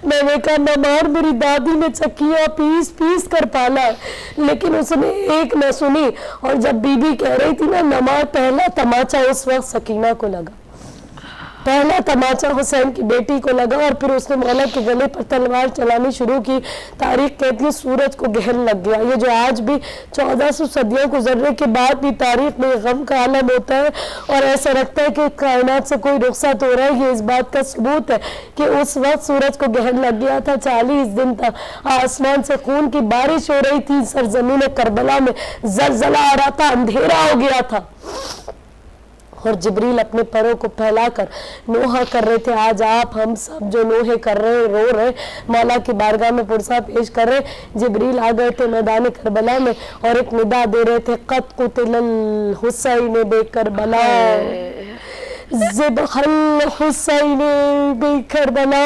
میں نے کہا نہ مار, میری دادی نے چکیاں پیس پیس کر پالا ہے, لیکن اس نے ایک نہ سنی. اور جب بی بی کہہ رہی تھی نا نہ مار, پہلا تماچا اس وقت سکینہ کو لگا. پہلا تماچا حسین کی بیٹی کو لگا اور پھر اس نے مولا کے گلے پر تلوار چلانی شروع کی. تاریخ کہتی ہے سورج کو گہن لگ گیا. یہ جو آج بھی 1400 صدیوں گزرنے کے بعد بھی تاریخ میں غم کا عالم ہوتا ہے اور ایسا لگتا ہے کہ کائنات سے کوئی رخصت ہو رہا ہے, یہ اس بات کا ثبوت ہے کہ اس وقت سورج کو گہن لگ گیا تھا. 40 دن تھا, آسمان سے خون کی بارش ہو رہی تھی, سرزمین کربلا میں زلزلہ آ رہا تھا, اندھیرا ہو گیا تھا اور جبریل اپنے پروں کو پھیلا کر نوحہ کر رہے تھے. آج آپ ہم سب جو نوحے کر رہے ہیں, رو رہے, مولا کی بارگاہ میں پرسہ پیش کر رہے, جبریل آ گئے تھے میدان کربلا میں اور ایک ندا دے رہے تھے, قد قتل الحسین بے کربلا, ذبح الحسین بے کربلا,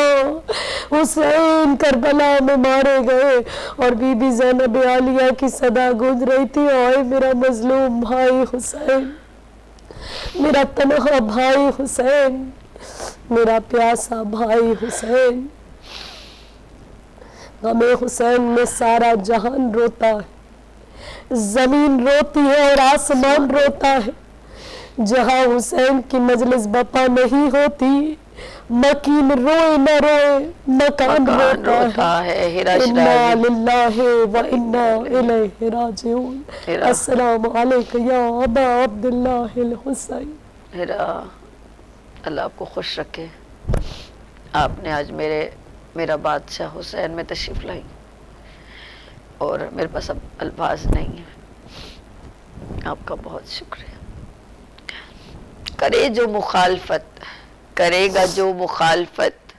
حسین کربلا میں مارے گئے. اور بی بی زینب عالیہ کی صدا گونج رہی تھی, اوئے میرا مظلوم بھائی حسین, میرا تنہا بھائی حسین, میرا پیاسا بھائی حسین. غم حسین میں سارا جہان روتا ہے, زمین روتی ہے اور آسمان روتا ہے. جہاں حسین کی مجلس بپا نہیں ہوتی, مکین روئے نہ روئے مکان روتا ہے. انا للہ و انا الیہ راجعون. السلام علیکم یا ابا عبداللہ الحسین. ہیرا, اللہ آپ کو خوش رکھے, آپ نے آج میرا بادشاہ حسین میں تشریف لائی اور میرے پاس اب الفاظ نہیں ہیں. آپ کا بہت شکریہ. کرے گا جو مخالفت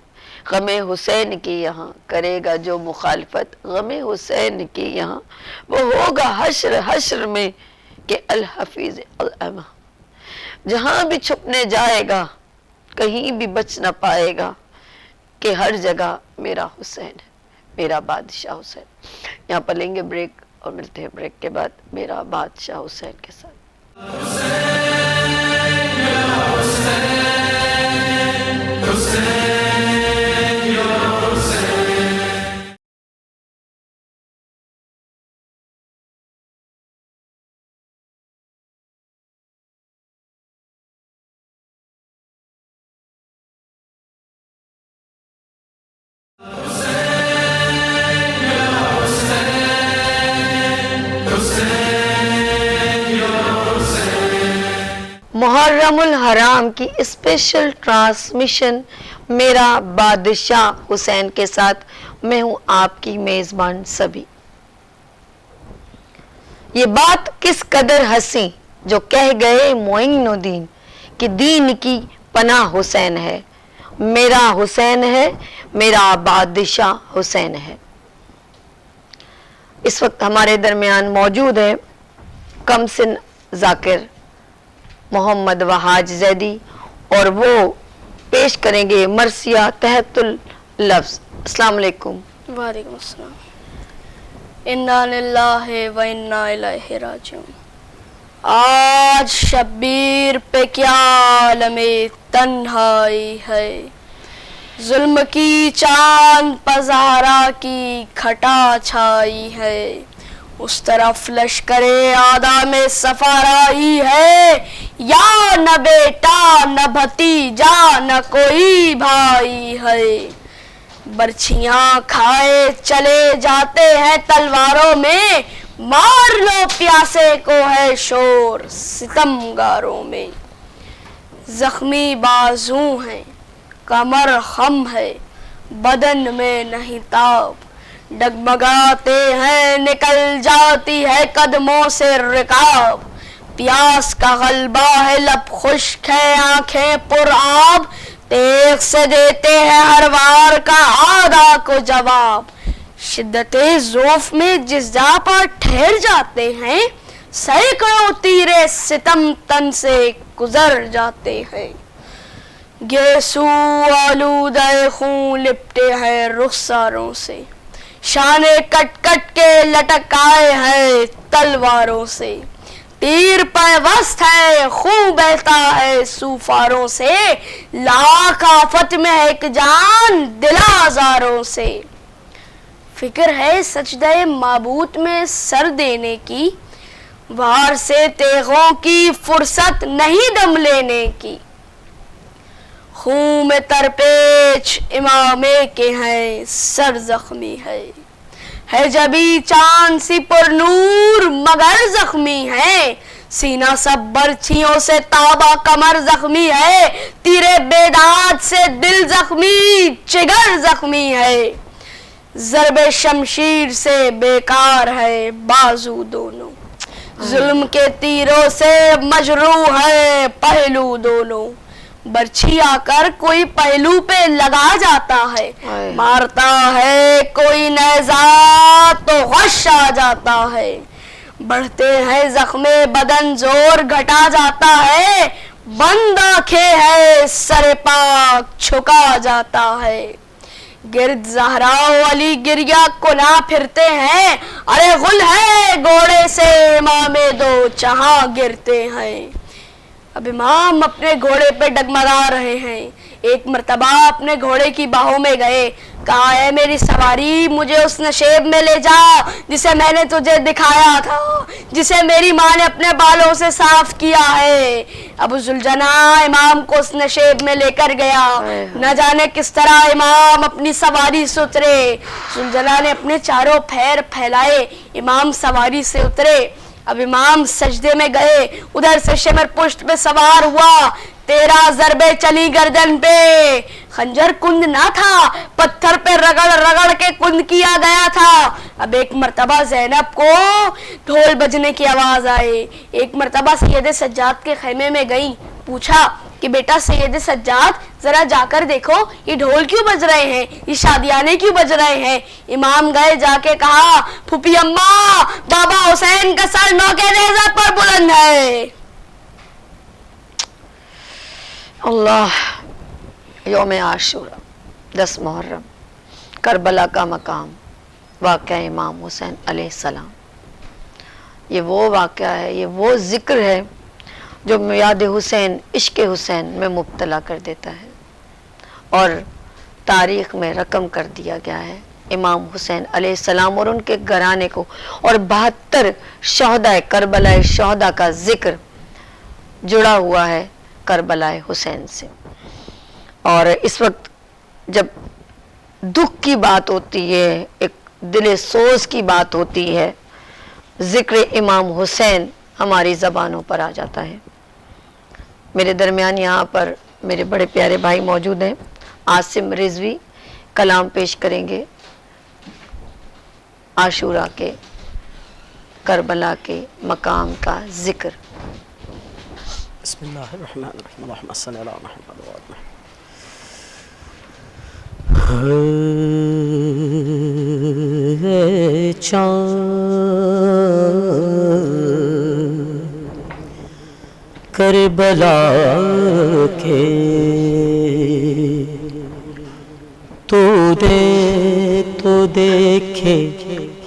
غم حسین کی یہاں، کرے گا جو مخالفت غم حسین کی یہاں، وہ ہوگا حشر میں کہ الحفیظ الامہ. جہاں بھی چھپنے جائے گا کہیں بھی بچ نہ پائے گا کہ ہر جگہ میرا حسین ہے، میرا بادشاہ حسین. یہاں پر لیں گے بریک اور ملتے ہیں بریک کے بعد میرا بادشاہ حسین کے ساتھ. محرم الحرام کی اسپیشل ٹرانسمیشن میرا بادشاہ حسین کے ساتھ. میں ہوں آپ کی میزبان سبھی. یہ بات کس قدر ہنسی جو کہہ گئے معین الدین کہ دین کی پناہ حسین ہے، میرا حسین ہے، میرا بادشاہ حسین ہے. اس وقت ہمارے درمیان موجود ہے کم سن ذاکر محمد وحاج زیدی اور وہ پیش کریں گے مرثیہ تحت اللفظ. السلام علیکم. وعلیکم السلام. انا للہ و انا الیہ راجعون. آج شبیر پہ کیا عالم تنہائی ہے، ظلم کی چاند پزارا کی کھٹا چھائی ہے، اس طرف لشکر آدھا میں سفارائی ہے، یا نہ بیٹا نہ بھتیجا نہ کوئی بھائی ہے، برچھیاں کھائے چلے جاتے ہیں تلواروں میں، مار لو پیاسے کو ہے شور ستمگاروں میں، زخمی بازو ہیں کمر خم ہے بدن میں نہیں تاب، ڈگمگاتے ہیں نکل جاتی ہے قدموں سے رکاب، پیاس کا غلبہ ہے لب خشک ہے آنکھیں پر آب، تیغ سے دیتے ہیں ہر وار کا آدھا کو جواب، شدت ذوف میں جس جا پر ٹھہر جاتے ہیں، سینکڑوں تیرے ستم تن سے گزر جاتے ہیں، گیسو آلودہ خون لپٹے ہیں رخساروں سے، شانے کٹ کٹ کے لٹک آئے ہیں تلواروں سے، تیر پیوست ہے خون بہتا ہے سوفاروں سے، لاکھ آفت میں ایک جان دل آزاروں سے، فکر ہے سجدہ معبود میں سر دینے کی، وار سے تیغوں کی فرصت نہیں دم لینے کی، خون میں ترپیچ امامے کے ہیں سر زخمی ہے جبی چاند سی پر نور مگر زخمی ہے، سینہ سب برچھیوں سے تابا کمر زخمی ہے، تیرے بیداد سے دل زخمی جگر زخمی ہے، ضرب شمشیر سے بیکار ہے بازو دونوں، ظلم کے تیروں سے مجروح ہے پہلو دونوں، برچھی آ کر کوئی پہلو پہ لگا جاتا ہے، مارتا ہے کوئی نیزہ تو غش آ جاتا ہے، بڑھتے ہیں زخم بدن زور گھٹا جاتا ہے، بند آنکھیں ہے سر پاک جھکا جاتا ہے، گرد زہرا علی گریا کنا پھرتے ہیں، ارے غل ہے گھوڑے سے امام دو جہاں گرتے ہیں، اب امام اپنے گھوڑے پہ ڈگمگا رہے ہیں، ایک مرتبہ اپنے گھوڑے کی باہوں میں گئے، کہا اے میری سواری مجھے اس نشیب میں لے جا جسے میں نے تجھے دکھایا تھا، جسے میری ماں نے اپنے بالوں سے صاف کیا ہے، ابو ذوالجناح امام کو اس نشیب میں لے کر گیا، نہ جانے کس طرح امام اپنی سواری سے اترے، ذوالجناح نے اپنے چاروں پیر پھیلائے، امام سواری سے اترے، اب امام سجدے میں گئے، ادھر سے شمر پشت پہ سوار ہوا، 13 ضربے چلی گردن پہ. خنجر کند نہ تھا, پتھر پہ رگڑ رگڑ کے کند کیا گیا تھا. اب ایک مرتبہ زینب کو ڈھول بجنے کی آواز آئی. ایک مرتبہ سید سجاد کے خیمے میں گئی, پوچھا کہ بیٹا سید سجاد ذرا جا کر دیکھو یہ ڈھول کیوں بج رہے ہیں, یہ شادیانے کیوں بج رہے ہیں. امام گئے, جا کے کہا پھوپھی اماں بابا حسین کا سر نوکے نیزہ پر بلند ہے. اللہ. یوم عاشورہ 10 محرم, کربلا کا مقام, واقعہ امام حسین علیہ السلام. یہ وہ واقعہ ہے, یہ وہ ذکر ہے جو یاد حسین, عشق حسین میں مبتلا کر دیتا ہے اور تاریخ میں رقم کر دیا گیا ہے. امام حسین علیہ السلام اور ان کے گھرانے کو اور 72 شہدائے کربلا شہداء کا ذکر جڑا ہوا ہے کربلا حسین سے. اور اس وقت جب دکھ کی بات ہوتی ہے, ایک دل سوز کی بات ہوتی ہے, ذکر امام حسین ہماری زبانوں پر آ جاتا ہے. میرے درمیان یہاں پر میرے بڑے پیارے بھائی موجود ہیں, عاصم رضوی کلام پیش کریں گے عاشورہ کے, کربلا کے مقام کا ذکر. بسم اللہ الرحمن الرحیم. اللہم صلی علی محمد و آل محمد. کربلا کے تو دیکھے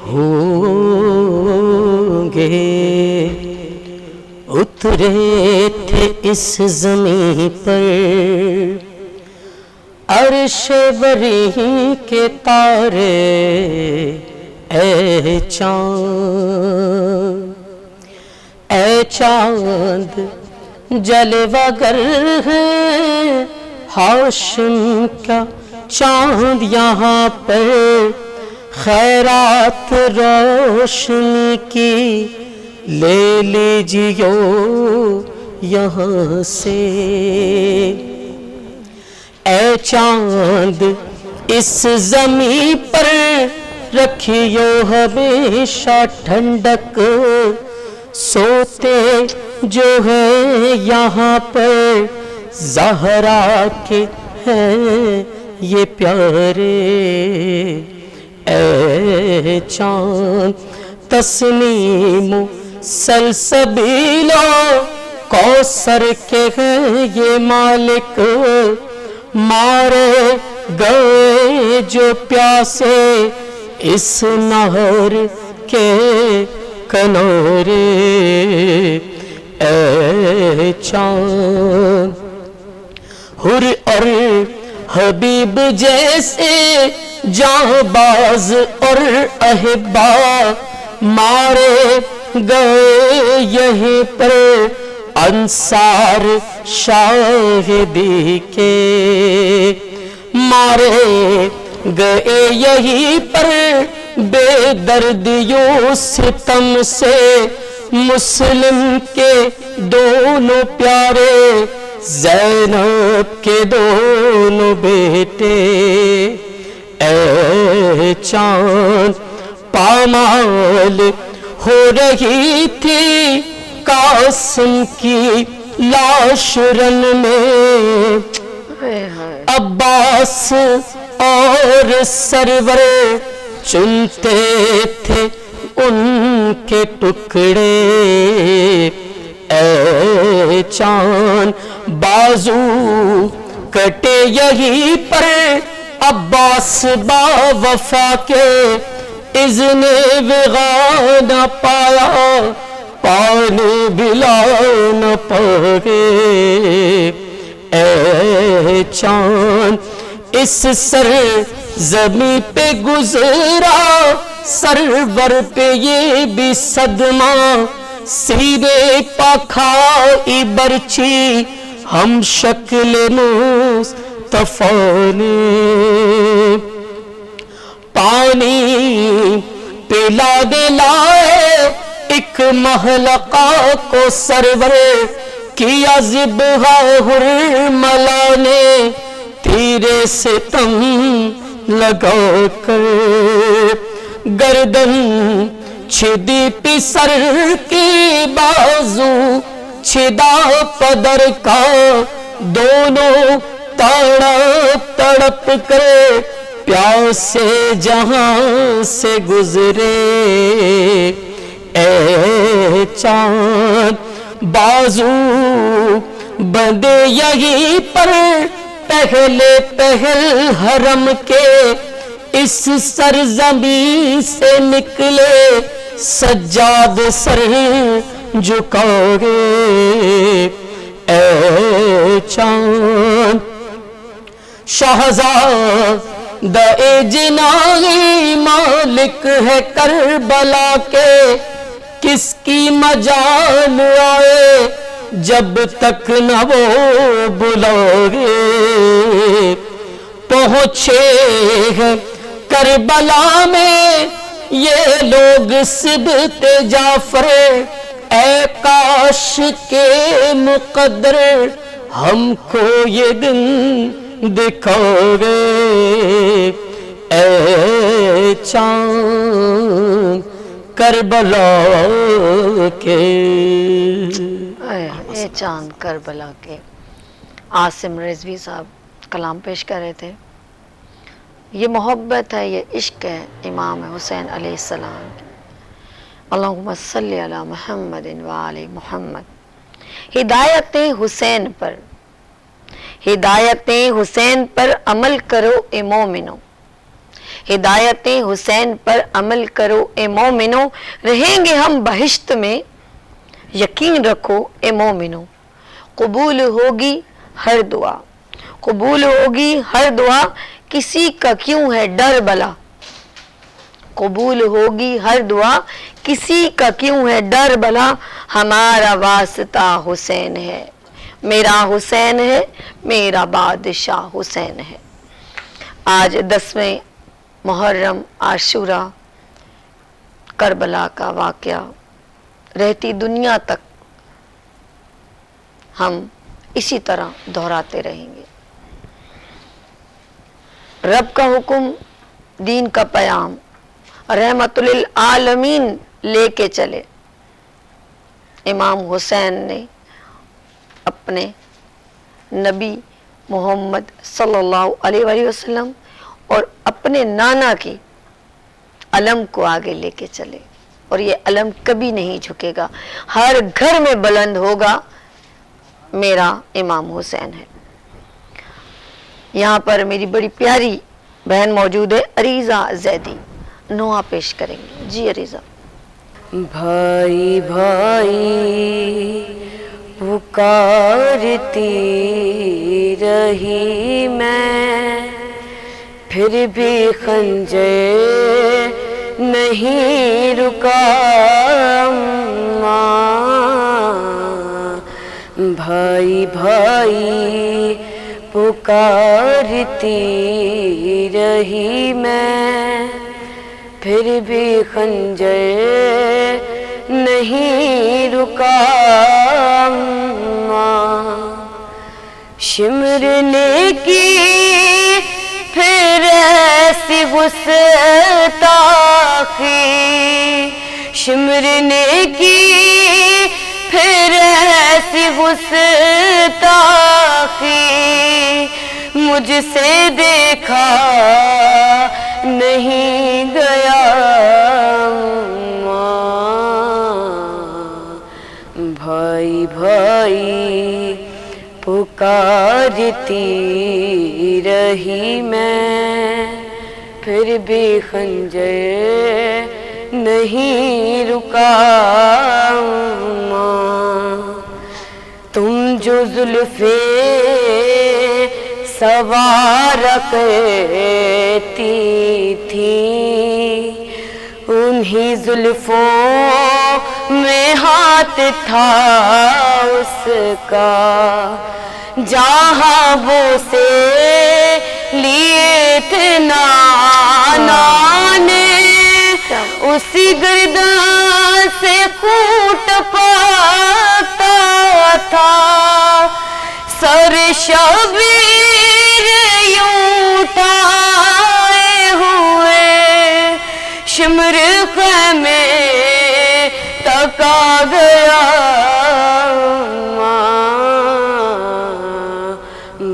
ہوں گے, اترے تھے اس زمین پر عرش بری کے تارے. اے چاند جلوہ گر ہے ہاشم کا چاند یہاں پر, خیرات روشنی کی لے لیجیو یہاں سے. اے چاند اس زمین پر رکھیو ہمیشہ ٹھنڈک, سوتے جو ہے یہاں پر زہرا کے ہیں یہ پیارے. اے چاند تسنیم سلسبیل کوثر کے ہیں یہ مالک, مارے گئے جو پیاسے اس نہر کے کنارے. اے چاند حر اور حبیب جیسے جاں باز اور احبا مارے گئے یہیں پر انصار شاہدی کے, مارے گئے یہیں پر بے دردیوں ستم سے مسلم کے دونوں پیارے, زینب کے دونوں بیٹے. اے چاند پامال ہو رہی تھی قاسم کی لاش رن میں, عباس اور سرور چنتے تھے ان کے ٹکڑے. اے چاند بازو کٹے یہی پر عباس با وفا کے, اذن وغا نہ پایا پانی بلا نہ پائے. اے چاند اس سر زمین پہ گزرا سرور پہ یہ بھی صدمہ, سینے پاکھائی برچی ہم شکل مصطفیٰ نے. پانی پلانے لائے ایک محلقہ کو سرور کیا ذبح حرملا نے تیرے ستم لگا کر، گردن چھدی پسر کی بازو چھدا پدر کا، دونوں تڑپ تڑپ کر پیاسے جہاں سے گزرے، اے چاند بازو بندے یہیں پر پہلے پہل حرم کے، اس سرزمین سے نکلے سجاد سر جھکاؤ، اے چاند شہزادہ جناحی مالک ہے کربلا کے، کس کی مجال آئے جب تک نہ وہ بلاوے، پہنچے ہیں کربلا میں یہ لوگ سبت جعفر، اے کاش کے مقدر ہم کو یہ دن دکھاوے، اے چاند کربلا کے، اے چاند کربلا کے۔ عاصم رضوی صاحب کلام پیش کر رہے تھے۔ یہ محبت ہے، یہ عشق ہے امام حسین علیہ السلام کی۔ اللہم صلی علی محمد وآل محمد۔ ہدایت حسین پر، ہدایت حسین پر عمل کرو اے مومنو، ہدایت حسین پر عمل کرو اے مومنو، رہیں گے ہم بہشت میں یقین رکھو اے مومنو، قبول ہوگی ہر دعا، قبول ہوگی ہر دعا، کسی کا کیوں ہے ڈر بلا، قبول ہوگی ہر دعا، کسی کا کیوں ہے ڈر بلا، ہمارا واسطہ حسین ہے، میرا حسین ہے، میرا بادشاہ حسین ہے۔ آج 10ویں محرم عاشورہ کربلا کا واقعہ رہتی دنیا تک ہم اسی طرح دہراتے رہیں گے۔ رب کا حکم، دین کا پیام، رحمت للعالمین لے کے چلے۔ امام حسین نے اپنے نبی محمد صلی اللہ علیہ وآلہ وسلم اور اپنے نانا کی علم کو آگے لے کے چلے، اور یہ علم کبھی نہیں جھکے گا، ہر گھر میں بلند ہوگا، میرا امام حسین ہے۔ یہاں پر میری بڑی پیاری بہن موجود ہے، عریضہ زیدی، نوحہ پیش کریں گے۔ جی عریضہ۔ بھائی بھائی پکارتی رہی میں، پھر بھی خنجر نہیں رکا ماں، بھائی بھائی پکارتی رہی میں، پھر بھی خنجر نہیں رکا ماں، شمرنے کی پھر ایسی گستاخی، شمرنے کی پھر ایسی گستاخی، مجھ سے دیکھا نہیں گیا ماں، بھائی بھائی پکارتی رہی میں، پھر بھی خنجر نہیں رکا ماں، تم جو زلفیں سوار کرتی تھی، انہی زلفوں میں ہاتھ تھا اس کا، جہاں وہ سے لیے تھے نانا نے، اسی گردن سے کوٹ پاتا تھا سر شبیر یوں اٹھائے ہوئے شمر خیمے تک آ گیا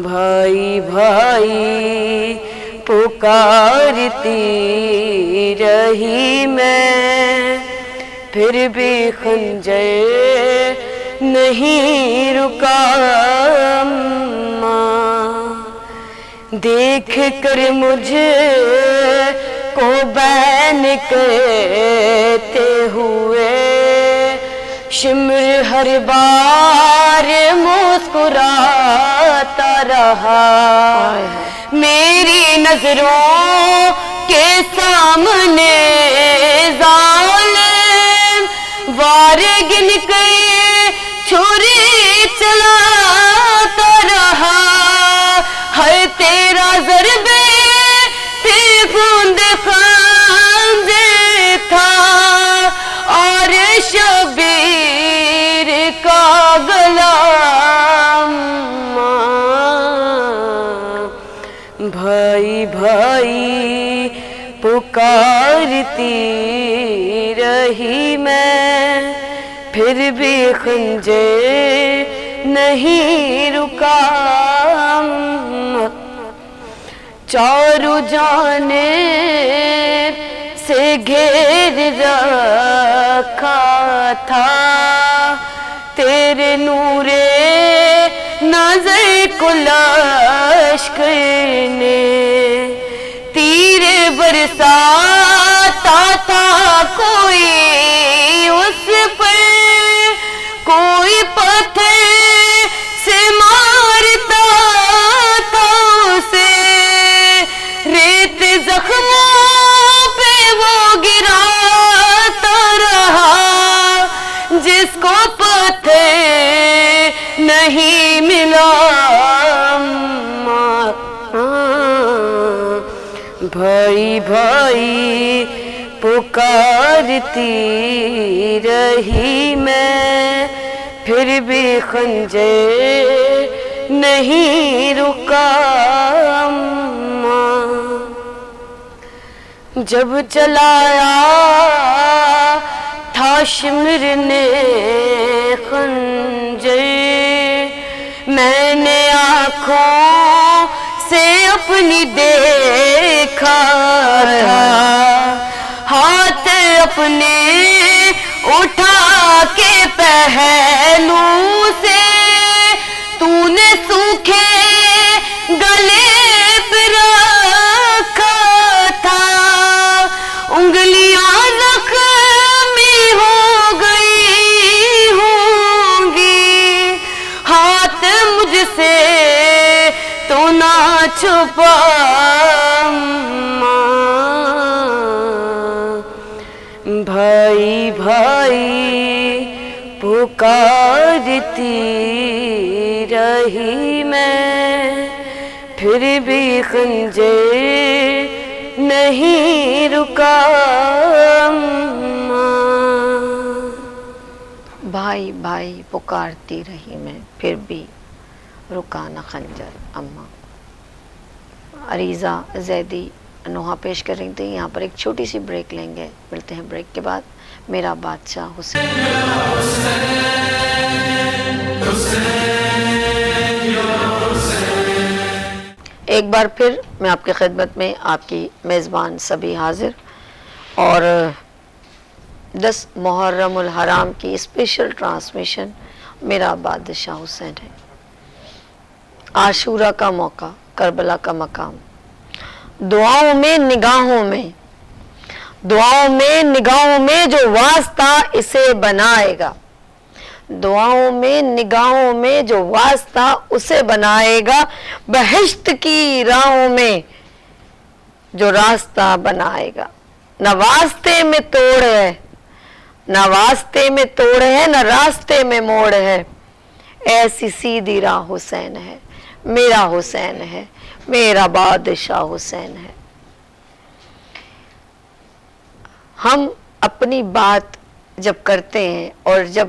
بھائی بھائی پکارتی رہی میں پھر بھی خنجر نہیں رکا دیکھ کر مجھے کو بین کہتے ہوئے شمر ہر بار مسکراتا رہا میری نظروں کے سامنے ظالم وار گن کے چھری چلاتا رہا ہے تیرا ضربے خنجر تھا اور شبیر کا گلا بھائی بھائی پکارتی رہی میں پھر بھی خنجر نہیں رکا چاروں جانب سے گھیر رکھا تھا تیرے نور نظر کو لشکر نے تیر برساتا تھا کوئی اس پر کوئی پتھر سے مارتا تھا اسے ریت زخموں پہ وہ گراتا رہا جس کو پتھر نہیں ملا بھائی بھائی پکارتی رہی میں پھر بھی خنجر نہیں رکا جب چلایا تھا شمر نے خنجر میں نے آنکھوں سے اپنی دیکھا تھا ہاتھ اپنے اٹھا کے پہلو سے تو نے سوکھے گلے پہ رکھا تھا انگلیاں زخمی ہو گئی ہوں گی ہاتھ مجھ سے تو نہ چھپا بھائی بھائی پکارتی رہی میں پھر بھی خنجر نہیں رکا بھائی بھائی پکارتی رہی میں پھر بھی رکا نہ خنجر اماں عریضہ زیدی نوحہ پیش کر رہی تھی یہاں پر ایک چھوٹی سی بریک لیں گے ملتے ہیں بریک کے بعد میرا بادشاہ حسین ایک بار پھر میں آپ کی خدمت میں آپ کی میزبان سبھی حاضر اور 10 محرم الحرام کی اسپیشل ٹرانسمیشن میرا بادشاہ حسین ہے عاشورہ کا موقع کربلا کا مقام دعاؤں میں نگاہوں میں جو واسطہ اسے بنائے گا دعاؤں میں نگاہوں میں جو واسطہ اسے بنائے گا بہشت کی راہوں میں جو راستہ بنائے گا نہ واسطے میں توڑ ہے نہ راستے میں موڑ ہے ایسی سیدھی راہ حسین ہے میرا حسین ہے میرا بادشاہ حسین ہے ہم اپنی بات جب کرتے ہیں اور جب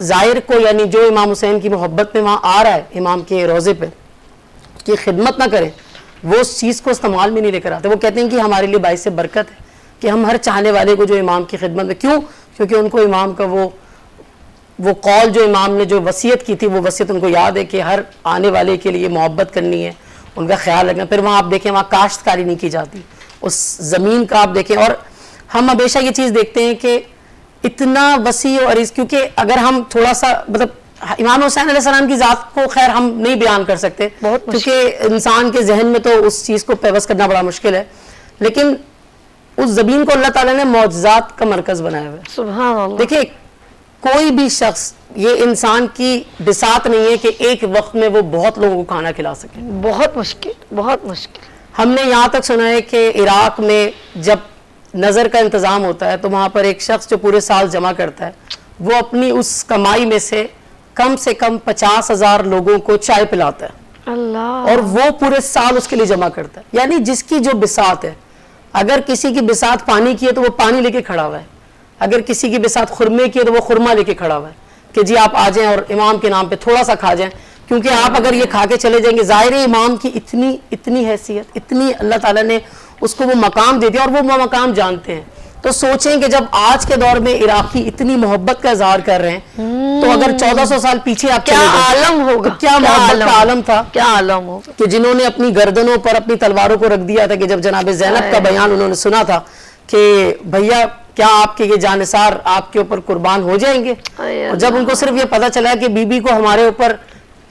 ظاہر کو یعنی جو امام حسین کی محبت میں وہاں آ رہا ہے امام کے روضے پہ کہ خدمت نہ کریں, وہ اس چیز کو استعمال میں نہیں لے کر آتے. وہ کہتے ہیں کہ ہمارے لیے باعث برکت ہے کہ ہم ہر چاہنے والے کو جو امام کی خدمت میں, کیوں؟ کیونکہ ان کو امام کا وہ قول جو امام نے جو وصیت کی تھی, وہ وصیت ان کو یاد ہے کہ ہر آنے والے کے لیے محبت کرنی ہے, ان کا خیال رکھنا. پھر وہاں آپ دیکھیں وہاں کاشتکاری نہیں کی جاتی, اس زمین کا آپ دیکھیں. اور ہم ہمیشہ یہ چیز دیکھتے ہیں کہ اتنا وسیع اور کیونکہ اگر ہم تھوڑا سا مطلب امام حسین علیہ السلام کی ذات کو خیر ہم نہیں بیان کر سکتے کیونکہ انسان کے ذہن میں تو اس چیز کو پیوست کرنا بڑا مشکل ہے, لیکن اس زمین کو اللہ تعالیٰ نے معجزات کا مرکز بنایا ہوا ہے. سبحان اللہ. دیکھیں کوئی بھی شخص, یہ انسان کی بساط نہیں ہے کہ ایک وقت میں وہ بہت لوگوں کو کھانا کھلا سکے, بہت مشکل, بہت مشکل. ہم نے یہاں تک سنا ہے کہ عراق میں جب نظر کا انتظام ہوتا ہے تو وہاں پر ایک شخص جو پورے سال جمع کرتا ہے, وہ اپنی اس کمائی میں سے کم 50,000 لوگوں کو چائے پلاتا ہے, اللہ, اور وہ پورے سال اس کے لیے جمع کرتا ہے. یعنی جس کی جو بساط ہے, اگر کسی کی بساط پانی کی ہے تو وہ پانی لے کے کھڑا ہوا ہے, اگر کسی کی بساط خرمے کی ہے تو وہ خرما لے کے کھڑا ہوا ہے کہ جی آپ آ جائیں اور امام کے نام پہ تھوڑا سا کھا جائیں, کیونکہ آپ اگر یہ کھا کے چلے جائیں گے, ظاہر ہے امام کی اتنی حیثیت, اتنی اللہ تعالیٰ نے اس کو وہ مقام دے دیا, اور وہ مقام جانتے ہیں. تو سوچیں کہ جب آج کے دور میں عراقی اتنی محبت کا اظہار کر رہے ہیں, تو اگر 1400 سال پیچھے آپ کیا عالم ہوگا, کیا محبت کا عالم تھا, کیا عالم ہوگا, کہ جنہوں نے اپنی گردنوں پر اپنی تلواروں کو رکھ دیا تھا کہ جب جناب زینب کا بیان انہوں نے سنا تھا کہ بھیا کیا آپ کے یہ جانثار آپ کے اوپر قربان ہو جائیں گے, اور جب ان کو صرف یہ پتا چلا کہ بی بی کو ہمارے اوپر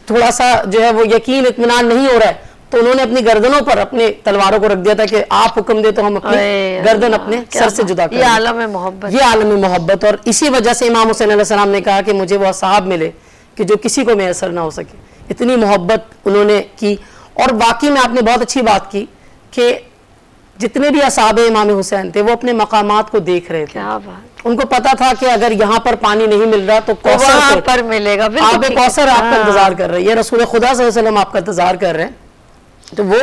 تھوڑا سا جو ہے وہ یقین اطمینان نہیں ہو رہا ہے, تو انہوں نے اپنی گردنوں پر اپنے تلواروں کو رکھ دیا تھا کہ آپ حکم دے تو ہم اپنی گردن اپنے سر سے جدا کریں. یہ عالم محبت, یہ عالم محبت. اور اسی وجہ سے امام حسین علیہ السلام نے کہا کہ مجھے وہ اصحاب ملے کہ جو کسی کو میسر نہ ہو سکے, اتنی محبت انہوں نے کی. اور واقعی میں آپ نے بہت اچھی بات کی کہ جتنے بھی اصحاب امام حسین تھے وہ اپنے مقامات کو دیکھ رہے تھے, کیا بات, ان کو پتا تھا کہ اگر یہاں پر پانی نہیں مل رہا تو وہاں پر ملے گا, آب کوثر آپ کا انتظار کر رہے ہیں, رسول خدا صلی اللہ علیہ وسلم آپ کا انتظار کر رہے ہیں. تو وہ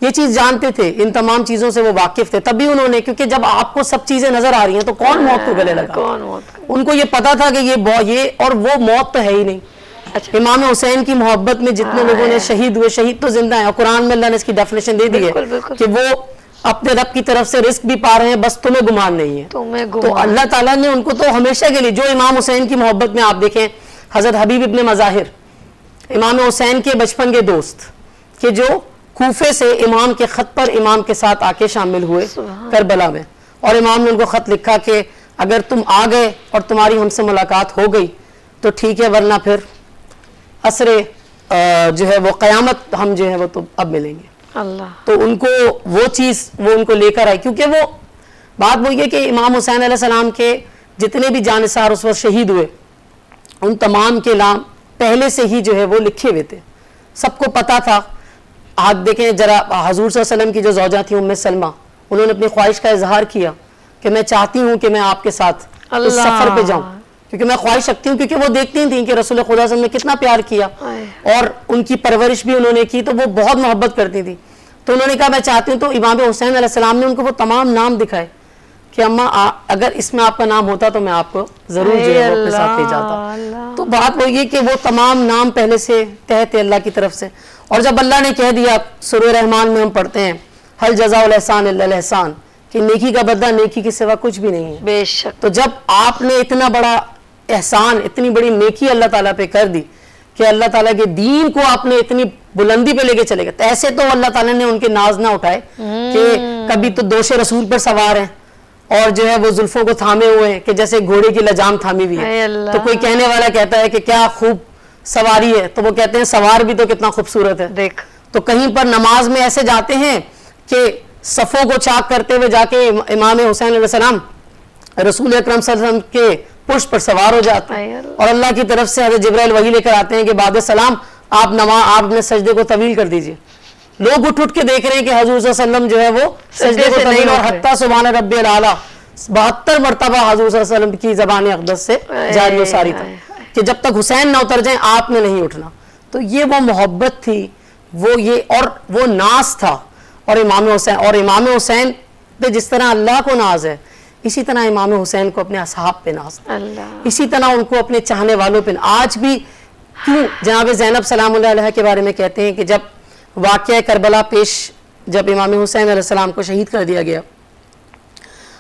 یہ چیز جانتے تھے, ان تمام چیزوں سے وہ واقف تھے, تبھی انہوں نے, کیونکہ جب آپ کو سب چیزیں نظر آ رہی ہیں تو کون موت کو گلے لگا, کون موت, ان کو یہ پتا تھا کہ یہ اور وہ موت تو ہے ہی نہیں. امام حسین کی محبت میں جتنے لوگوں نے شہید ہوئے, شہید تو زندہ ہیں, اور قرآن میں اللہ نے اس کی ڈیفینیشن دے دی ہے کہ وہ اپنے رب کی طرف سے رزق بھی پا رہے ہیں, بس تمہیں گمان نہیں ہے. تو اللہ تعالیٰ نے ان کو تو ہمیشہ کے لیے, جو امام حسین کی محبت میں آپ دیکھیں حضرت حبیب ابن مظاہر امام حسین کے بچپن کے دوست, کہ جو کوفے سے امام کے خط پر امام کے ساتھ آ کے شامل ہوئے کربلا میں, اور امام نے ان کو خط لکھا کہ اگر تم آ گئے اور تمہاری ہم سے ملاقات ہو گئی تو ٹھیک ہے, ورنہ پھر عصر جو ہے وہ قیامت ہم جو ہے وہ تو اب ملیں گے. اللہ, تو ان کو وہ چیز وہ ان کو لے کر آئی, کیونکہ وہ بات وہ یہ کہ امام حسین علیہ السلام کے جتنے بھی جانثار اس وقت شہید ہوئے, ان تمام کے نام پہلے سے ہی جو ہے وہ لکھے ہوئے تھے, سب کو پتا تھا. آپ دیکھیں ذرا حضور صلی اللہ علیہ وسلم کی جو زوجہ تھی ام سلمہ, انہوں نے اپنی خواہش کا اظہار کیا کہ میں چاہتی ہوں کہ میں آپ کے ساتھ اس سفر پہ جاؤں, کیونکہ میں خواہش رکھتی ہوں, کیونکہ وہ دیکھتی تھیں کہ رسول خدا صلی اللہ علیہ وسلم نے کتنا پیار کیا اور ان کی پرورش بھی انہوں نے کی, تو وہ بہت محبت کرتی تھی. تو انہوں نے کہا میں چاہتی ہوں, تو امام حسین علیہ السلام نے ان کو وہ تمام نام دکھائے کہ اماں اگر اس میں آپ کا نام ہوتا تو میں آپ کو ضرور جو ہے وہ اپنے ساتھ لے جاتا. تو بات وہ یہ کہ وہ تمام نام پہلے سے طے تھے اللہ کی طرف سے. اور جب اللہ نے کہہ دیا, سورہ رحمان میں ہم پڑھتے ہیں ہل جزاء الاحسان الا الاحسان, کہ نیکی کا بدلہ نیکی کے سوا کچھ بھی نہیں ہے. بے شک. تو جب آپ نے اتنا بڑا احسان, اتنی بڑی نیکی اللہ تعالیٰ پہ کر دی کہ اللہ تعالیٰ کے دین کو آپ نے اتنی بلندی پہ لے کے چلے گئے, تو ایسے تو اللہ تعالیٰ نے ان کے ناز نہ اٹھائے کہ کبھی تو دوش رسول پر سوار ہیں اور جو ہے وہ زلفوں کو تھامے ہوئے ہیں کہ جیسے گھوڑے کی لجام تھامی ہوئی ہے. تو کوئی کہنے والا کہتا ہے کہ کیا خوب سواری ہے, تو وہ کہتے ہیں سوار بھی تو کتنا خوبصورت ہے. دیکھ, تو کہیں پر نماز میں ایسے جاتے ہیں کہ صفوں کو چاک کرتے ہوئے جا کے امام حسین علیہ السلام رسول اکرم صلی اللہ علیہ وسلم کے پشت پر سوار ہو جاتے ہیں, اور اللہ کی طرف سے حضرت جبرائیل وحی لے کر آتے ہیں کہ بعد سلام آپ اپنے سجدے کو طویل کر دیجئے. لوگ اٹھ کے دیکھ رہے ہیں کہ حضور صلی اللہ علیہ وسلم جو ہے وہ سجدے کو طویل, اور حتی سبحان ربی الاعلیٰ 72 مرتبہ حضور صلی اللہ علیہ وسلم کی زبان اقدس سے جاری و ساری تھا کہ جب تک حسین نہ اتر جائیں آپ نے نہیں اٹھنا. تو یہ وہ محبت تھی, وہ یہ اور وہ ناز تھا. اور امام حسین پہ جس طرح اللہ کو ناز ہے اسی طرح امام حسین کو اپنے اصحاب پہ ناز تھا، اللہ اسی طرح ان کو اپنے چاہنے والوں پہ. آج بھی کیوں جناب زینب سلام اللہ علیہ کے بارے میں کہتے ہیں کہ جب واقعہ کربلا پیش، جب امام حسین علیہ السلام کو شہید کر دیا گیا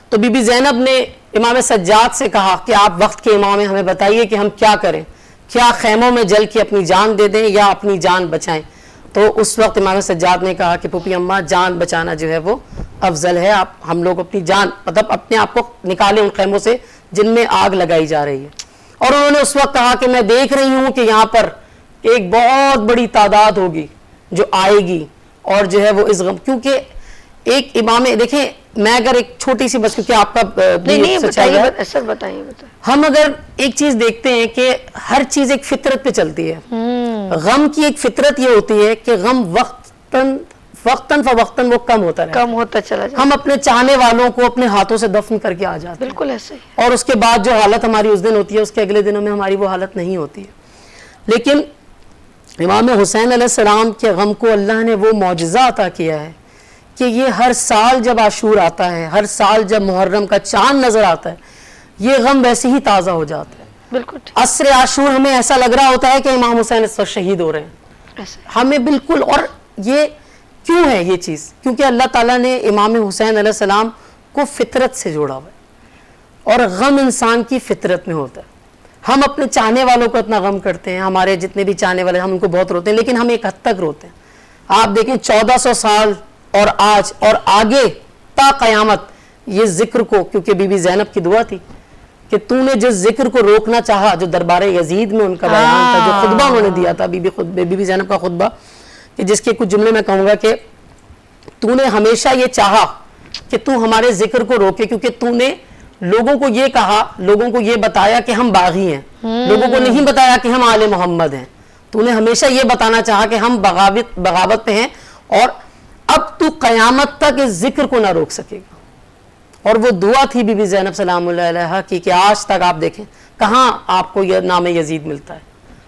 تو بی بی زینب نے امام سجاد سے کہا کہ آپ وقت کے امام ہیں، ہمیں بتائیے کہ ہم کیا کریں، کیا خیموں میں جل کے اپنی جان دے دیں یا اپنی جان بچائیں. تو اس وقت امام سجاد نے کہا کہ پھوپھی اماں جان بچانا جو ہے وہ افضل ہے، آپ ہم لوگ اپنی جان مطلب اپنے آپ کو نکالیں ان خیموں سے جن میں آگ لگائی جا رہی ہے. اور انہوں نے اس وقت کہا کہ میں دیکھ رہی ہوں کہ یہاں پر ایک بہت بڑی تعداد ہوگی جو آئے گی اور جو ہے وہ اس غم، کیونکہ ایک امام دیکھیں، میں اگر ایک چھوٹی سی بس کیونکہ آپ کا نہیں سچائی ہے، بتائیے سر، بتائیے ہم اگر ایک چیز دیکھتے ہیں کہ ہر چیز ایک فطرت پہ چلتی ہے. غم کی ایک فطرت یہ ہوتی ہے کہ غم وقتاً فوقتاً وہ کم ہوتا رہتا ہے، کم ہوتا چلا جائے. ہم اپنے چاہنے والوں کو اپنے ہاتھوں سے دفن کر کے آ جاتے ہیں، بالکل ایسے ہی. اور اس کے بعد جو حالت ہماری اس دن ہوتی ہے اس کے اگلے دنوں میں ہماری وہ حالت نہیں ہوتی ہے. لیکن امام حسین علیہ السلام کے غم کو اللہ نے وہ معجزہ عطا کیا ہے کہ یہ ہر سال جب عاشور آتا ہے، ہر سال جب محرم کا چاند نظر آتا ہے، یہ غم ویسے ہی تازہ ہو جاتا ہے. بالکل ٹھیک. عصر عاشور ہمیں ایسا لگ رہا ہوتا ہے کہ امام حسین اس وقت شہید ہو رہے ہیں، ایسے ہمیں بالکل. اور یہ کیوں ہے یہ چیز؟ کیونکہ اللہ تعالیٰ نے امام حسین علیہ السلام کو فطرت سے جوڑا ہوا ہے، اور غم انسان کی فطرت میں ہوتا ہے. ہم اپنے چاہنے والوں کو اتنا غم کرتے ہیں، ہمارے جتنے بھی چاہنے والے ہم ان کو بہت روتے ہیں، لیکن ہم ایک حد تک روتے ہیں. آپ دیکھیں 1400 سال اور آج اور آگے تا قیامت یہ ذکر کو، کیونکہ بی بی زینب کی دعا تھی کہ تو نے جس ذکر کو روکنا چاہا، جو دربار یزید میں ان کا بیان تھا، جو خطبہ انہوں نے دیا تھا بی بی زینب کا خطبہ، کہ جس کے کچھ جملے میں کہوں گا کہ تو نے ہمیشہ یہ چاہا کہ تو ہمارے ذکر کو روکے، کیونکہ تو نے لوگوں کو یہ کہا، لوگوں کو یہ بتایا کہ ہم باغی ہیں، لوگوں کو نہیں بتایا کہ ہم آل محمد ہیں. تو نے ہمیشہ یہ بتانا چاہا کہ ہم بغاوت پہ ہیں، اور اب تو قیامت تک اس ذکر کو نہ روک سکے گا. اور وہ دعا تھی بی بی زینب سلام اللہ علیہ کی کہ آج تک آپ دیکھیں کہاں آپ کو یہ نام یزید ملتا ہے،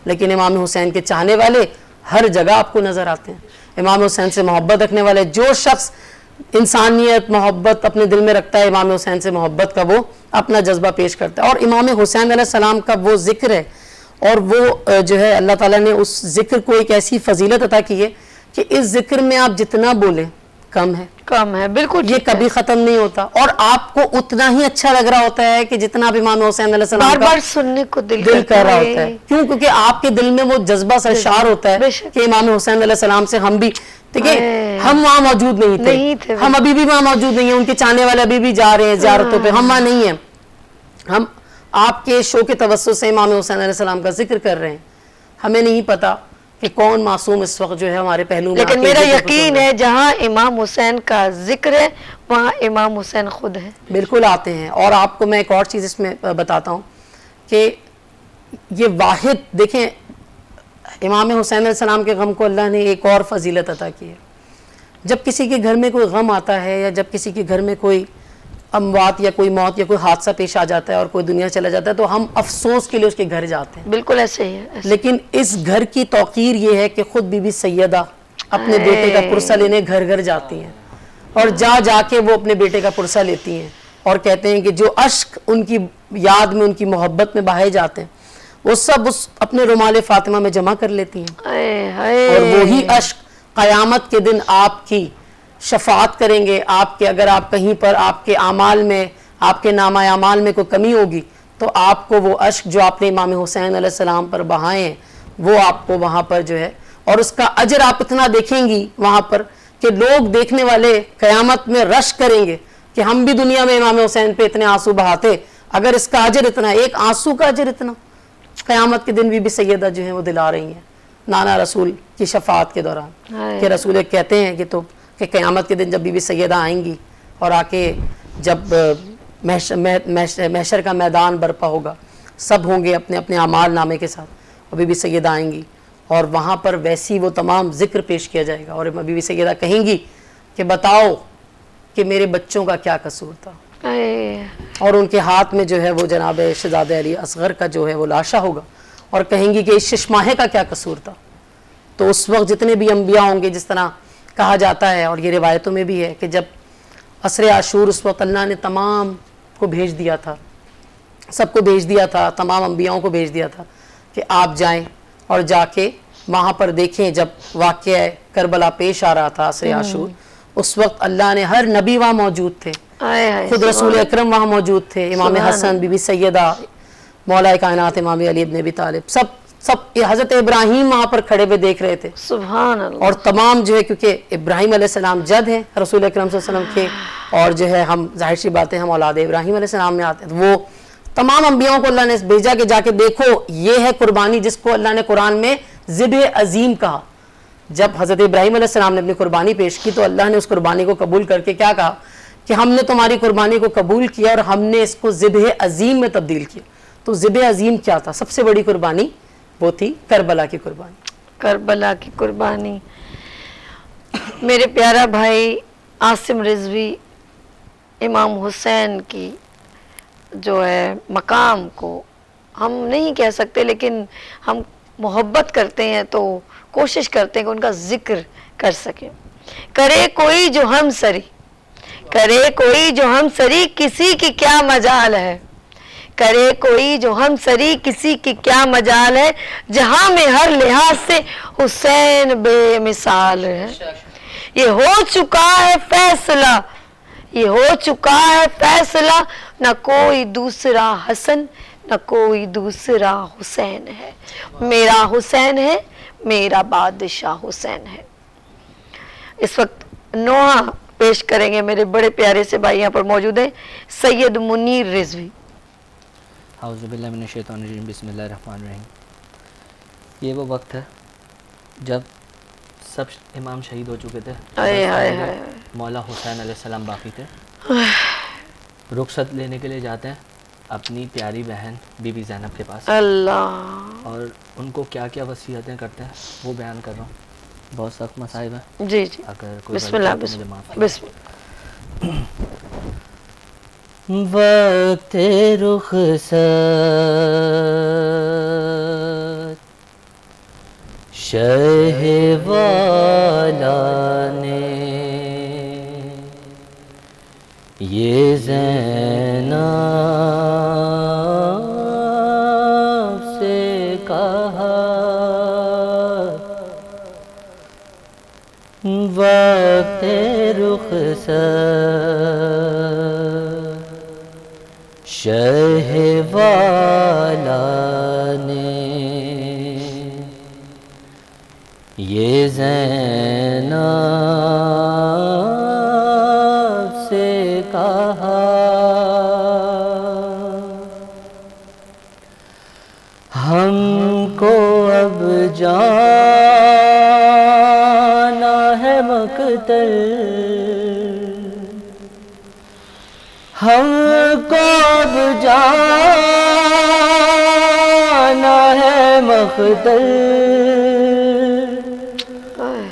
لیکن امام حسین کے چاہنے والے ہر جگہ آپ کو نظر آتے ہیں. امام حسین سے محبت رکھنے والے جو شخص انسانیت محبت اپنے دل میں رکھتا ہے، امام حسین سے محبت کا وہ اپنا جذبہ پیش کرتا ہے. اور امام حسین علیہ السلام کا وہ ذکر ہے، اور وہ جو ہے اللہ تعالیٰ نے اس ذکر کو ایک ایسی فضیلت عطا کی ہے کہ اس ذکر میں آپ جتنا بولیں کم ہے، کم ہے. بالکل یہ کبھی ختم نہیں ہوتا، اور آپ کو اتنا ہی اچھا لگ رہا ہوتا ہے کہ جتنا بھی امام حسین علیہ السلام بار کا بار سننے کو دل کر رہا ہوتا ہے. کیوں؟ کیونکہ آپ کے دل میں وہ جذبہ سرشار ہوتا ہے بے شک. کہ امام حسین علیہ السلام سے ہم بھی دیکھیں، ہم وہاں موجود نہیں تھے، ہم ابھی بھی وہاں موجود نہیں ہیں، ان کے چاہنے والے ابھی بھی جا رہے ہیں زیارتوں پہ، ہم وہاں نہیں ہیں. ہم آپ کے شو کے توسط سے امام حسین علیہ السلام کا ذکر کر رہے ہیں. ہمیں نہیں پتا کہ کون معصوم اس وقت جو ہے ہمارے پہلو میں، لیکن میرا یقین ہے جہاں امام حسین کا ذکر ہے وہاں امام حسین خود ہے. بالکل آتے ہیں. اور آپ کو میں ایک اور چیز اس میں بتاتا ہوں کہ یہ واحد دیکھیں، امام حسین علیہ السلام کے غم کو اللہ نے ایک اور فضیلت عطا کی ہے. جب کسی کے گھر میں کوئی غم آتا ہے، یا جب کسی کے گھر میں کوئی اموات یا کوئی موت یا کوئی حادثہ پیش آ جاتا ہے اور کوئی دنیا چلا جاتا ہے، تو ہم افسوس کے لیے اس کے گھر جاتے ہیں. بالکل ایسے ہی ہے. لیکن اس گھر کی توقیر یہ ہے کہ خود بی بی سیدہ اپنے بیٹے کا پرسہ لینے گھر گھر جاتی ہیں، اور جا کے وہ اپنے بیٹے کا پرسہ لیتی ہیں، اور کہتے ہیں کہ جو اشک ان کی یاد میں، ان کی محبت میں بہائے جاتے ہیں، وہ سب اس اپنے رومال فاطمہ میں جمع کر لیتی ہیں. اور وہی اشک قیامت کے دن آپ کی شفاعت کریں گے. آپ کے اگر آپ کہیں پر آپ کے اعمال میں، آپ کے نامہ اعمال میں کوئی کمی ہوگی، تو آپ کو وہ اشک جو آپ نے امام حسین علیہ السلام پر بہائے ہیں، وہ آپ کو وہاں پر جو ہے، اور اس کا اجر آپ اتنا دیکھیں گی وہاں پر کہ لوگ دیکھنے والے قیامت میں رش کریں گے کہ ہم بھی دنیا میں امام حسین پہ اتنے آنسو بہاتے، اگر اس کا اجر اتنا، ایک آنسو کا اجر اتنا، قیامت کے دن بی بی سیدہ جو ہیں وہ دلا رہی ہیں نانا رسول کی شفاعت کے دوران، کہ رسول کہتے ہیں کہ قیامت کے دن جب بی بی سیدہ آئیں گی اور آ کے جب محشر کا میدان برپا ہوگا، سب ہوں گے اپنے اپنے اعمال نامے کے ساتھ، اور بی بی سیدہ آئیں گی، اور وہاں پر ویسی وہ تمام ذکر پیش کیا جائے گا، اور بی بی سیدہ کہیں گی کہ بتاؤ کہ میرے بچوں کا کیا قصور تھا. اور ان کے ہاتھ میں جو ہے وہ جناب شہزاد علی اصغر کا جو ہے وہ لاشا ہوگا، اور کہیں گی کہ اس ششماہے کا کیا قصور تھا. تو اس وقت جتنے بھی انبیاء ہوں گے، جس طرح کہا جاتا ہے اور یہ روایتوں میں بھی ہے کہ جب عصر عاشور اس وقت اللہ نے تمام کو بھیج دیا تھا، سب کو بھیج دیا تھا، تمام انبیاؤں کو بھیج دیا تھا کہ آپ جائیں اور جا کے وہاں پر دیکھیں. جب واقعہ کربلا پیش آ رہا تھا عصر عاشور، اس وقت اللہ نے ہر نبی وہاں موجود تھے، آئے ہائے خود رسول اکرم وہاں موجود تھے، امام سبحان حسن، بی بی سیدہ، مولا کائنات امام علی ابن ابی طالب، سب حضرت ابراہیم وہاں پر کھڑے ہوئے دیکھ رہے تھے. سبحان اللہ. اور تمام جو ہے، کیونکہ ابراہیم علیہ السلام جد ہیں رسول اکرم صلی اللہ علیہ وسلم کے، اور جو ہے ہم ظاہر سی باتیں ہم اولاد ابراہیم علیہ السلام میں آتے ہیں. وہ تمام انبیاؤں کو اللہ نے بھیجا کہ جا کے دیکھو یہ ہے قربانی جس کو اللہ نے قرآن میں ذبح عظیم کہا. جب حضرت ابراہیم علیہ السلام نے اپنی قربانی پیش کی تو اللہ نے اس قربانی کو قبول کر کے کیا کہا کہ ہم نے تمہاری قربانی کو قبول کیا اور ہم نے اس کو ذبح عظیم میں تبدیل کیا. تو ذبح عظیم کیا تھا؟ سب سے بڑی قربانی وہ تھی کربلا کی قربانی. کربلا کی قربانی. میرے پیارا بھائی عاصم رضوی امام حسین کی جو ہے مقام کو ہم نہیں کہہ سکتے، لیکن ہم محبت کرتے ہیں تو کوشش کرتے ہیں کہ ان کا ذکر کر سکیں. کرے کوئی جو ہم سری، کرے کوئی جو ہم سری، کسی کی کیا مجال ہے. کرے کوئی جو ہم سری، کسی کی کیا مجال ہے. جہاں میں ہر لحاظ سے حسین بے مثال ہے. یہ ہو چکا ہے فیصلہ، یہ ہو چکا ہے فیصلہ، نہ کوئی دوسرا حسن نہ کوئی دوسرا حسین ہے. میرا حسین ہے، میرا بادشاہ حسین ہے. اس وقت نوحہ پیش کریں گے. میرے بڑے پیارے سے بھائی یہاں پر موجود ہیں، سید منیر رضوی. اعوذ باللہ من الشیطان الرجیم، بسم اللہ الرحمن الرحیم. یہ وہ وقت ہے جب سب امام شہید ہو چکے تھے، مولا حسین علیہ السلام باقی تھے. رخصت لینے کے لیے جاتے ہیں اپنی پیاری بہن بی بی زینب کے پاس، اللہ، اور ان کو کیا کیا وصیتیں کرتے ہیں وہ بیان کر رہا ہوں. بہت سخت مصائب ہے، جی جی، اگر کوئی بسم اللہ غلطی ہے تو مجھے معاف بسم کریں. وقت رخصت شہ والا نے یہ زینب سے کہا، وقت رخصت شہ والا نے یہ زینب سے کہا، ہم کو اب جانا ہے مقتل، ہم کو اب جانا ہے مقتل،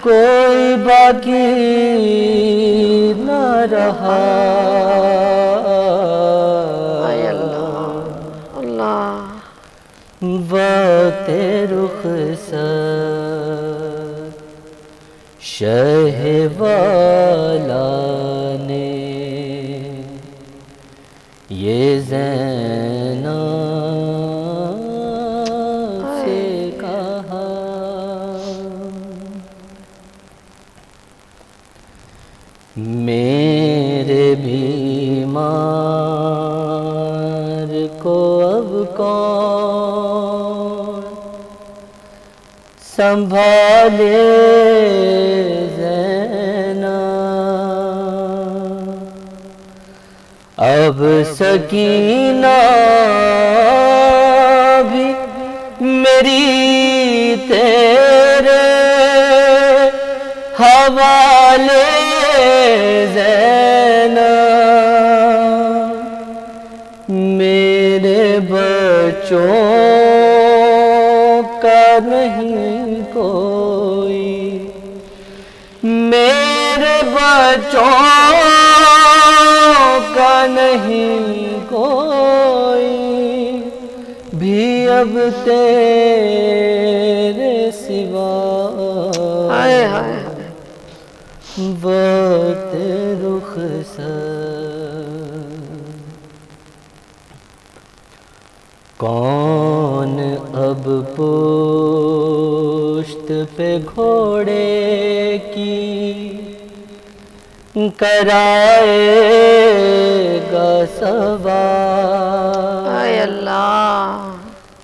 کوئی باقی نہ رہا. اللہ. وقت رخصت شہ والا نے یہ زینب سے کہا. میرے بیمار کو اب کون سنبھالے زینب، اب سکینہ بھی میری تیرے حوالے زینب، میرے بچوں کا نہیں کوئی، میرے بچوں کا نہیں کوئی بھی اب تیرے سوا. وقت رخصت کون اب پشت پہ گھوڑے کی کرائے گا سوار؟ اے اللہ،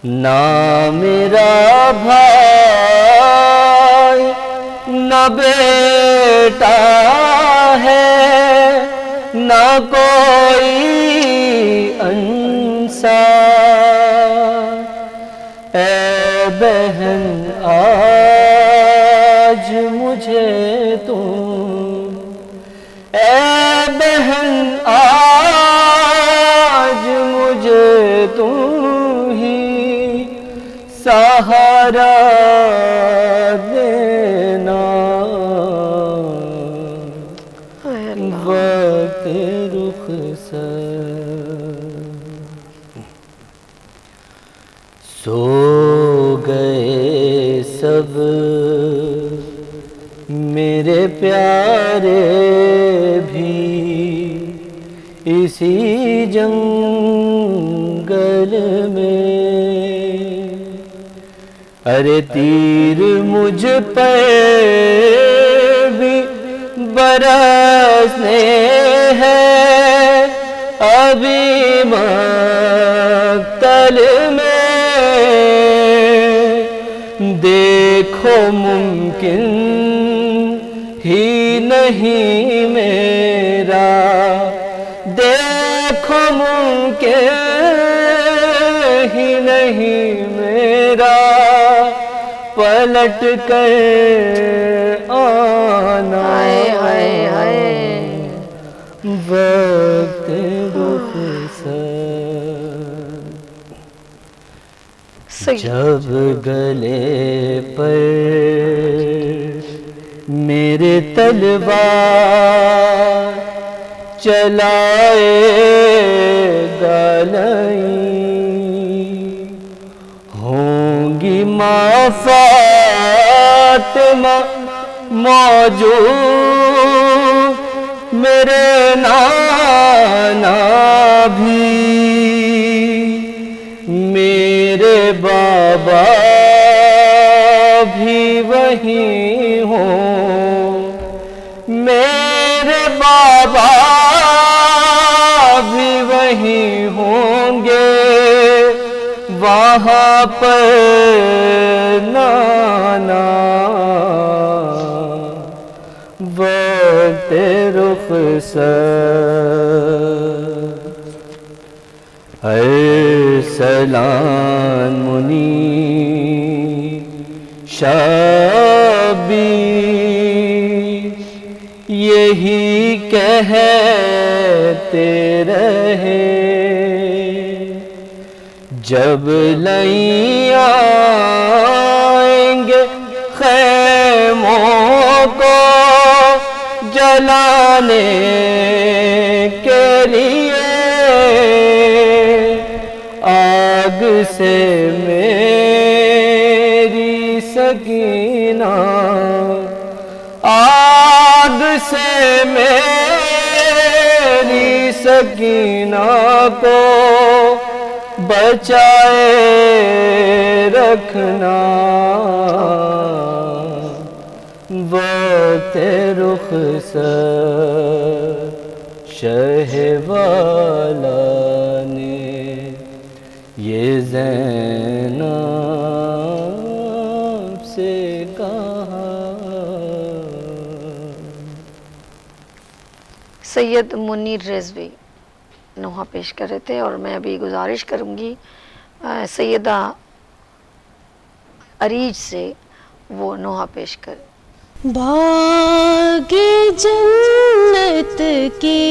نہ میرا بھائی نہ بیٹا ہے، نہ کوئی انصار، اے بہن آج مجھے تم، اے بہن آج مجھے تم ہی سہارا دینا، اے اللہ، وقت رخصت سو گئے سب میرے پیارے بھی اسی جنگل میں، ارے تیر مجھ پر بھی برسنے ہیں ابھی مقتل میں، دیکھو ممکن ہی نہیں میرا، دیکھو ممکن ہی نہیں میرا پلٹ کر آنا، ہائے ہائے ہائے، وقت رخصت جب گلے پر میرے تلوار چلائے گا لئیں، ہوں گی ماں فاطمہ موجود، میرے نانا بھی، میرے بابا بھی وہی ہوں، میرے بابا بھی وہی ہوں گے، وہاں پر نانا وقت رخصت ارسلان منی شبیر یہی کہتے رہے، جب لیں آئیں گے خیموں کو جلانے کے لیے، آگ سے میری سکینہ، آگ سے میری سکینہ کو بچائے رکھنا، وقت رخصت شہ والا نے یہ زینب سے کہا۔ سید منیر رضوی نوحہ پیش کر رہے تھے، اور میں ابھی گزارش کروں گی سیدہ عریج سے وہ نوحہ پیش کریں۔ باغ جنت کے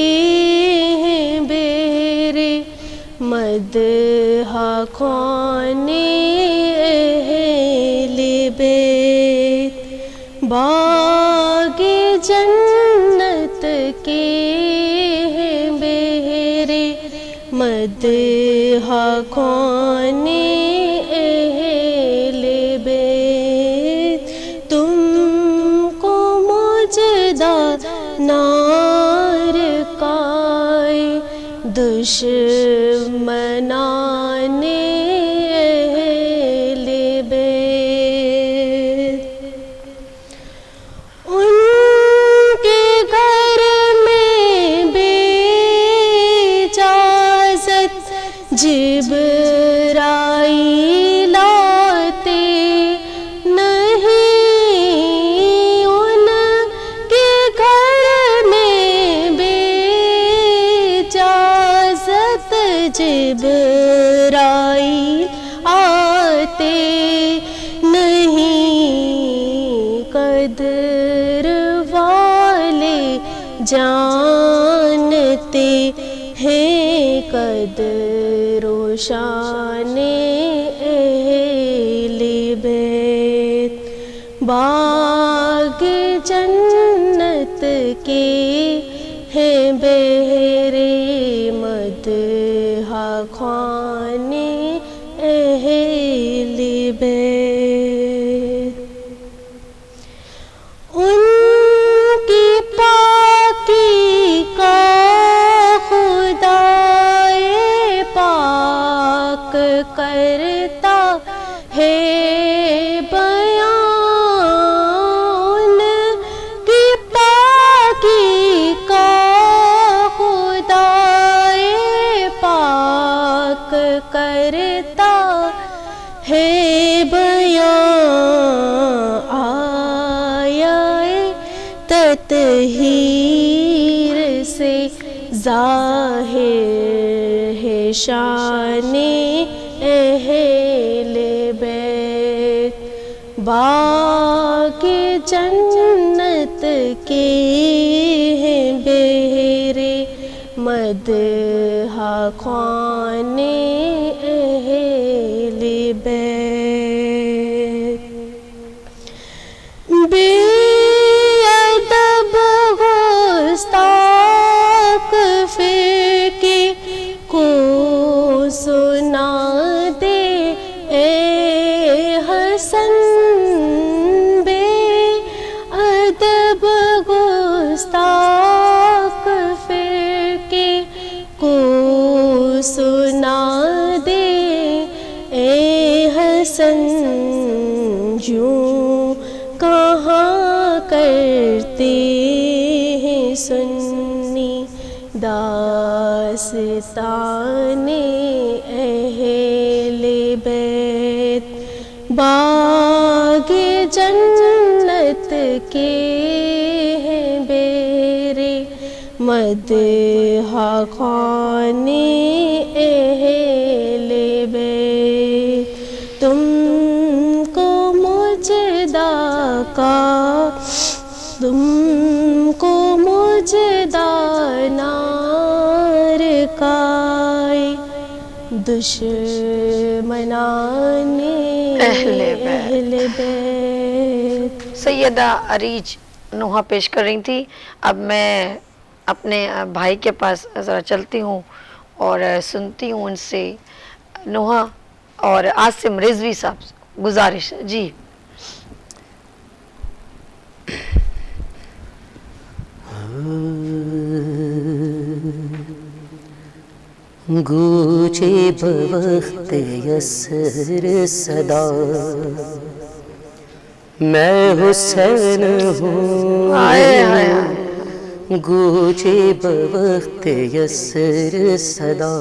ہیں بیرے مدح خوان اہل بیت، باغ جنت کے ہیں بیرے مدح خوان اہل بیت، تم کو مجدہ نار کائے دشمنان ازرائیل آتے نہیں، ان کے گھر میں بے اجازت جبرائیل آتے نہیں، قدر والے جانتے ہیں قدر و شان اہل بیت، باغ جنت کے ہیں بہرے مدح خوان اہل بیت، ان کی پاکی کا خدائے پاک کرتا ہے بیان، ان کی پاکی کا خدائے پاک کرتا ہے بیان، آیا تطہیر سے ظاہر ہے شان اہل بیت، باغ جنت کے ہیں بہرے مدح خوان اہل بیت، بے ادب گستاخ فرقے کو سنا دے اے حسن، بے ادب گستاخ فرقے کو سنا دے اے حسن، یوں کہاں کرتے ہیں سنی داستان اہل بیت، باغ جنت کے ہیں بہرے مدح خوان اہل بیت، تم کو مجدہ کا، تم کو مجدہ نار کا دشمنان اہل اہل بیت۔ سیدہ عریج نوحہ پیش کر رہی تھی۔ اب میں اپنے بھائی کے پاس ذرا چلتی ہوں اور سنتی ہوں ان سے نوحہ اور عاصم رضوی صاحب سے گزارش ہے جی۔ گوچے بوقت یسر صدا، میں حسین ہوں، گوچے بوقت یسر صدا،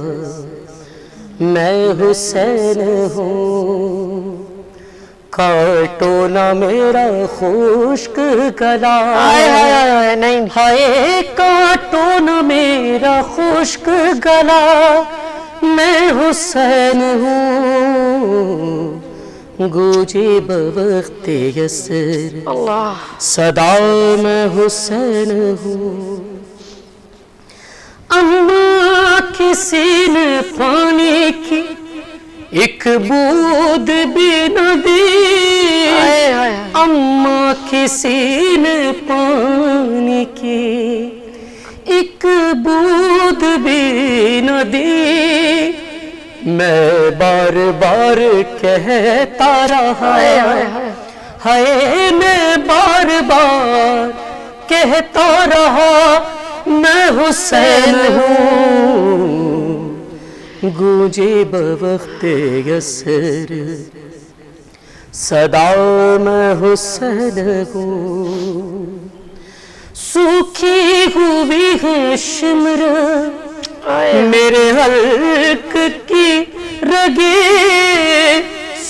میں حسین ہوں، کاٹو نہ میرا خشک گلا، نہیں ہائے کاٹو نہ میرا خشک گلا، میں حسین ہوں، گوجے بوقت یسر اللہ صدا، میں حسین ہوں، اماں کسی نے پانی کی ایک بوند بھی نہ دی، اماں کسی نے پانی کی ایک بوند بھی نہ دی، میں بار بار کہتا رہا، ہائے میں بار بار کہتا رہا، میں حسین ہوں، گونجے بوقت یسر صدا، میں حسین ہوں، سوکھی ہوئی ہے شمر میرے حلق کی رگیں،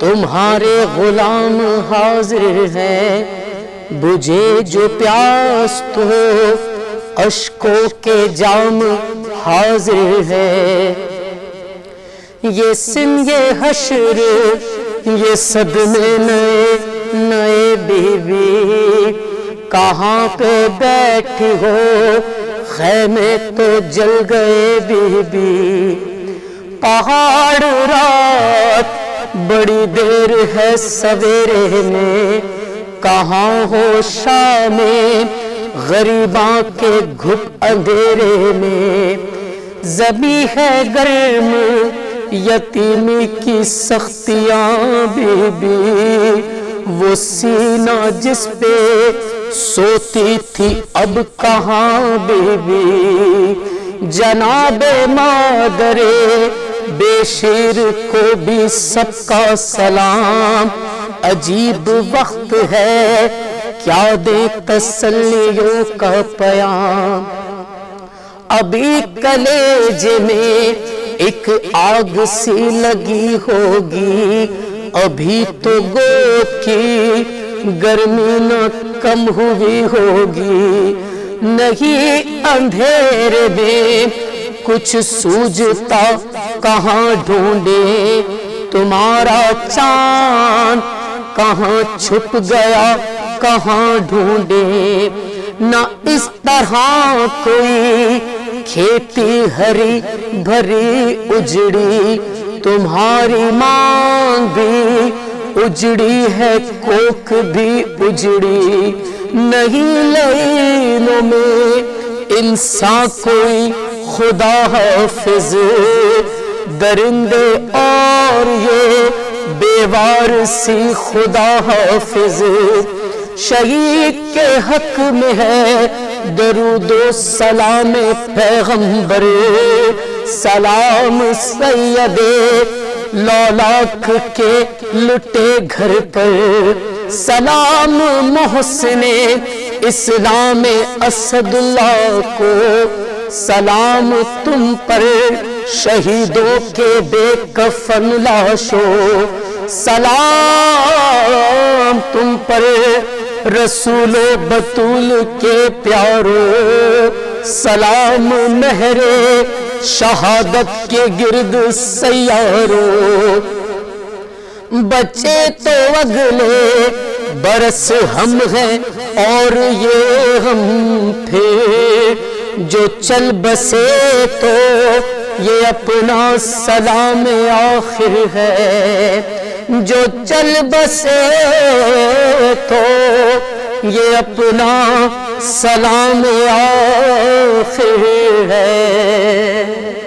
تمہارے غلام حاضر ہیں، بجھے جو پیاس تو اشکوں کے جام حاضر ہے۔ یہ سن یہ حشر یہ صدمے نئے نئے بی بی، کہاں پہ بیٹھی ہو خیمے تو جل گئے بی بی۔ پہاڑ رات بڑی دیر ہے سویرے میں، کہاں ہو شام غریباں کے گھٹ اندھیرے میں۔ زمیں ہے گرم یتیمی کی سختیاں بی بی، وہ سینہ جس پہ سوتی تھی اب کہاں بی بی۔ جناب مادر بے شیر کو بھی سب کا سلام، عجیب وقت ہے کیا دے تسلیوں کا پیام۔ ابھی کلیجے میں ایک آگ سی لگی ہوگی، ابھی تو گوت کی گرمی نہ کم ہوئی ہوگی۔ نہیں اندھیرے میں کچھ سوجھتا کہاں ڈھونڈے، تمہارا چاند کہاں چھپ گیا کہاں ڈھونڈے۔ نہ اس طرح کوئی کھیتی ہری بھری اجڑی، تمہاری مانگ بھی اجڑی ہے کوکھ بھی اجڑی۔ نہیں لینوں میں انسان کوئی خدا حافظ، درندے اور یہ بیوار سی خدا حافظ۔ شہید کے حق میں ہے درود و سلام پیغمبر، سلام سید لولاک کے لٹے گھر پر، سلام محسن اسلام اسد اللہ کو، سلام تم پر شہیدوں کے بے کفن لاشوں، سلام تم پر رسول و بطول کے پیاروں، سلام مہر شہادت کے گرد سیاروں۔ بچے تو اگلے برس ہم ہیں اور یہ ہم تھے، جو چل بسے تو یہ اپنا سلام آخر ہے، جو چل بسے تو یہ اپنا سلام آخر ہے۔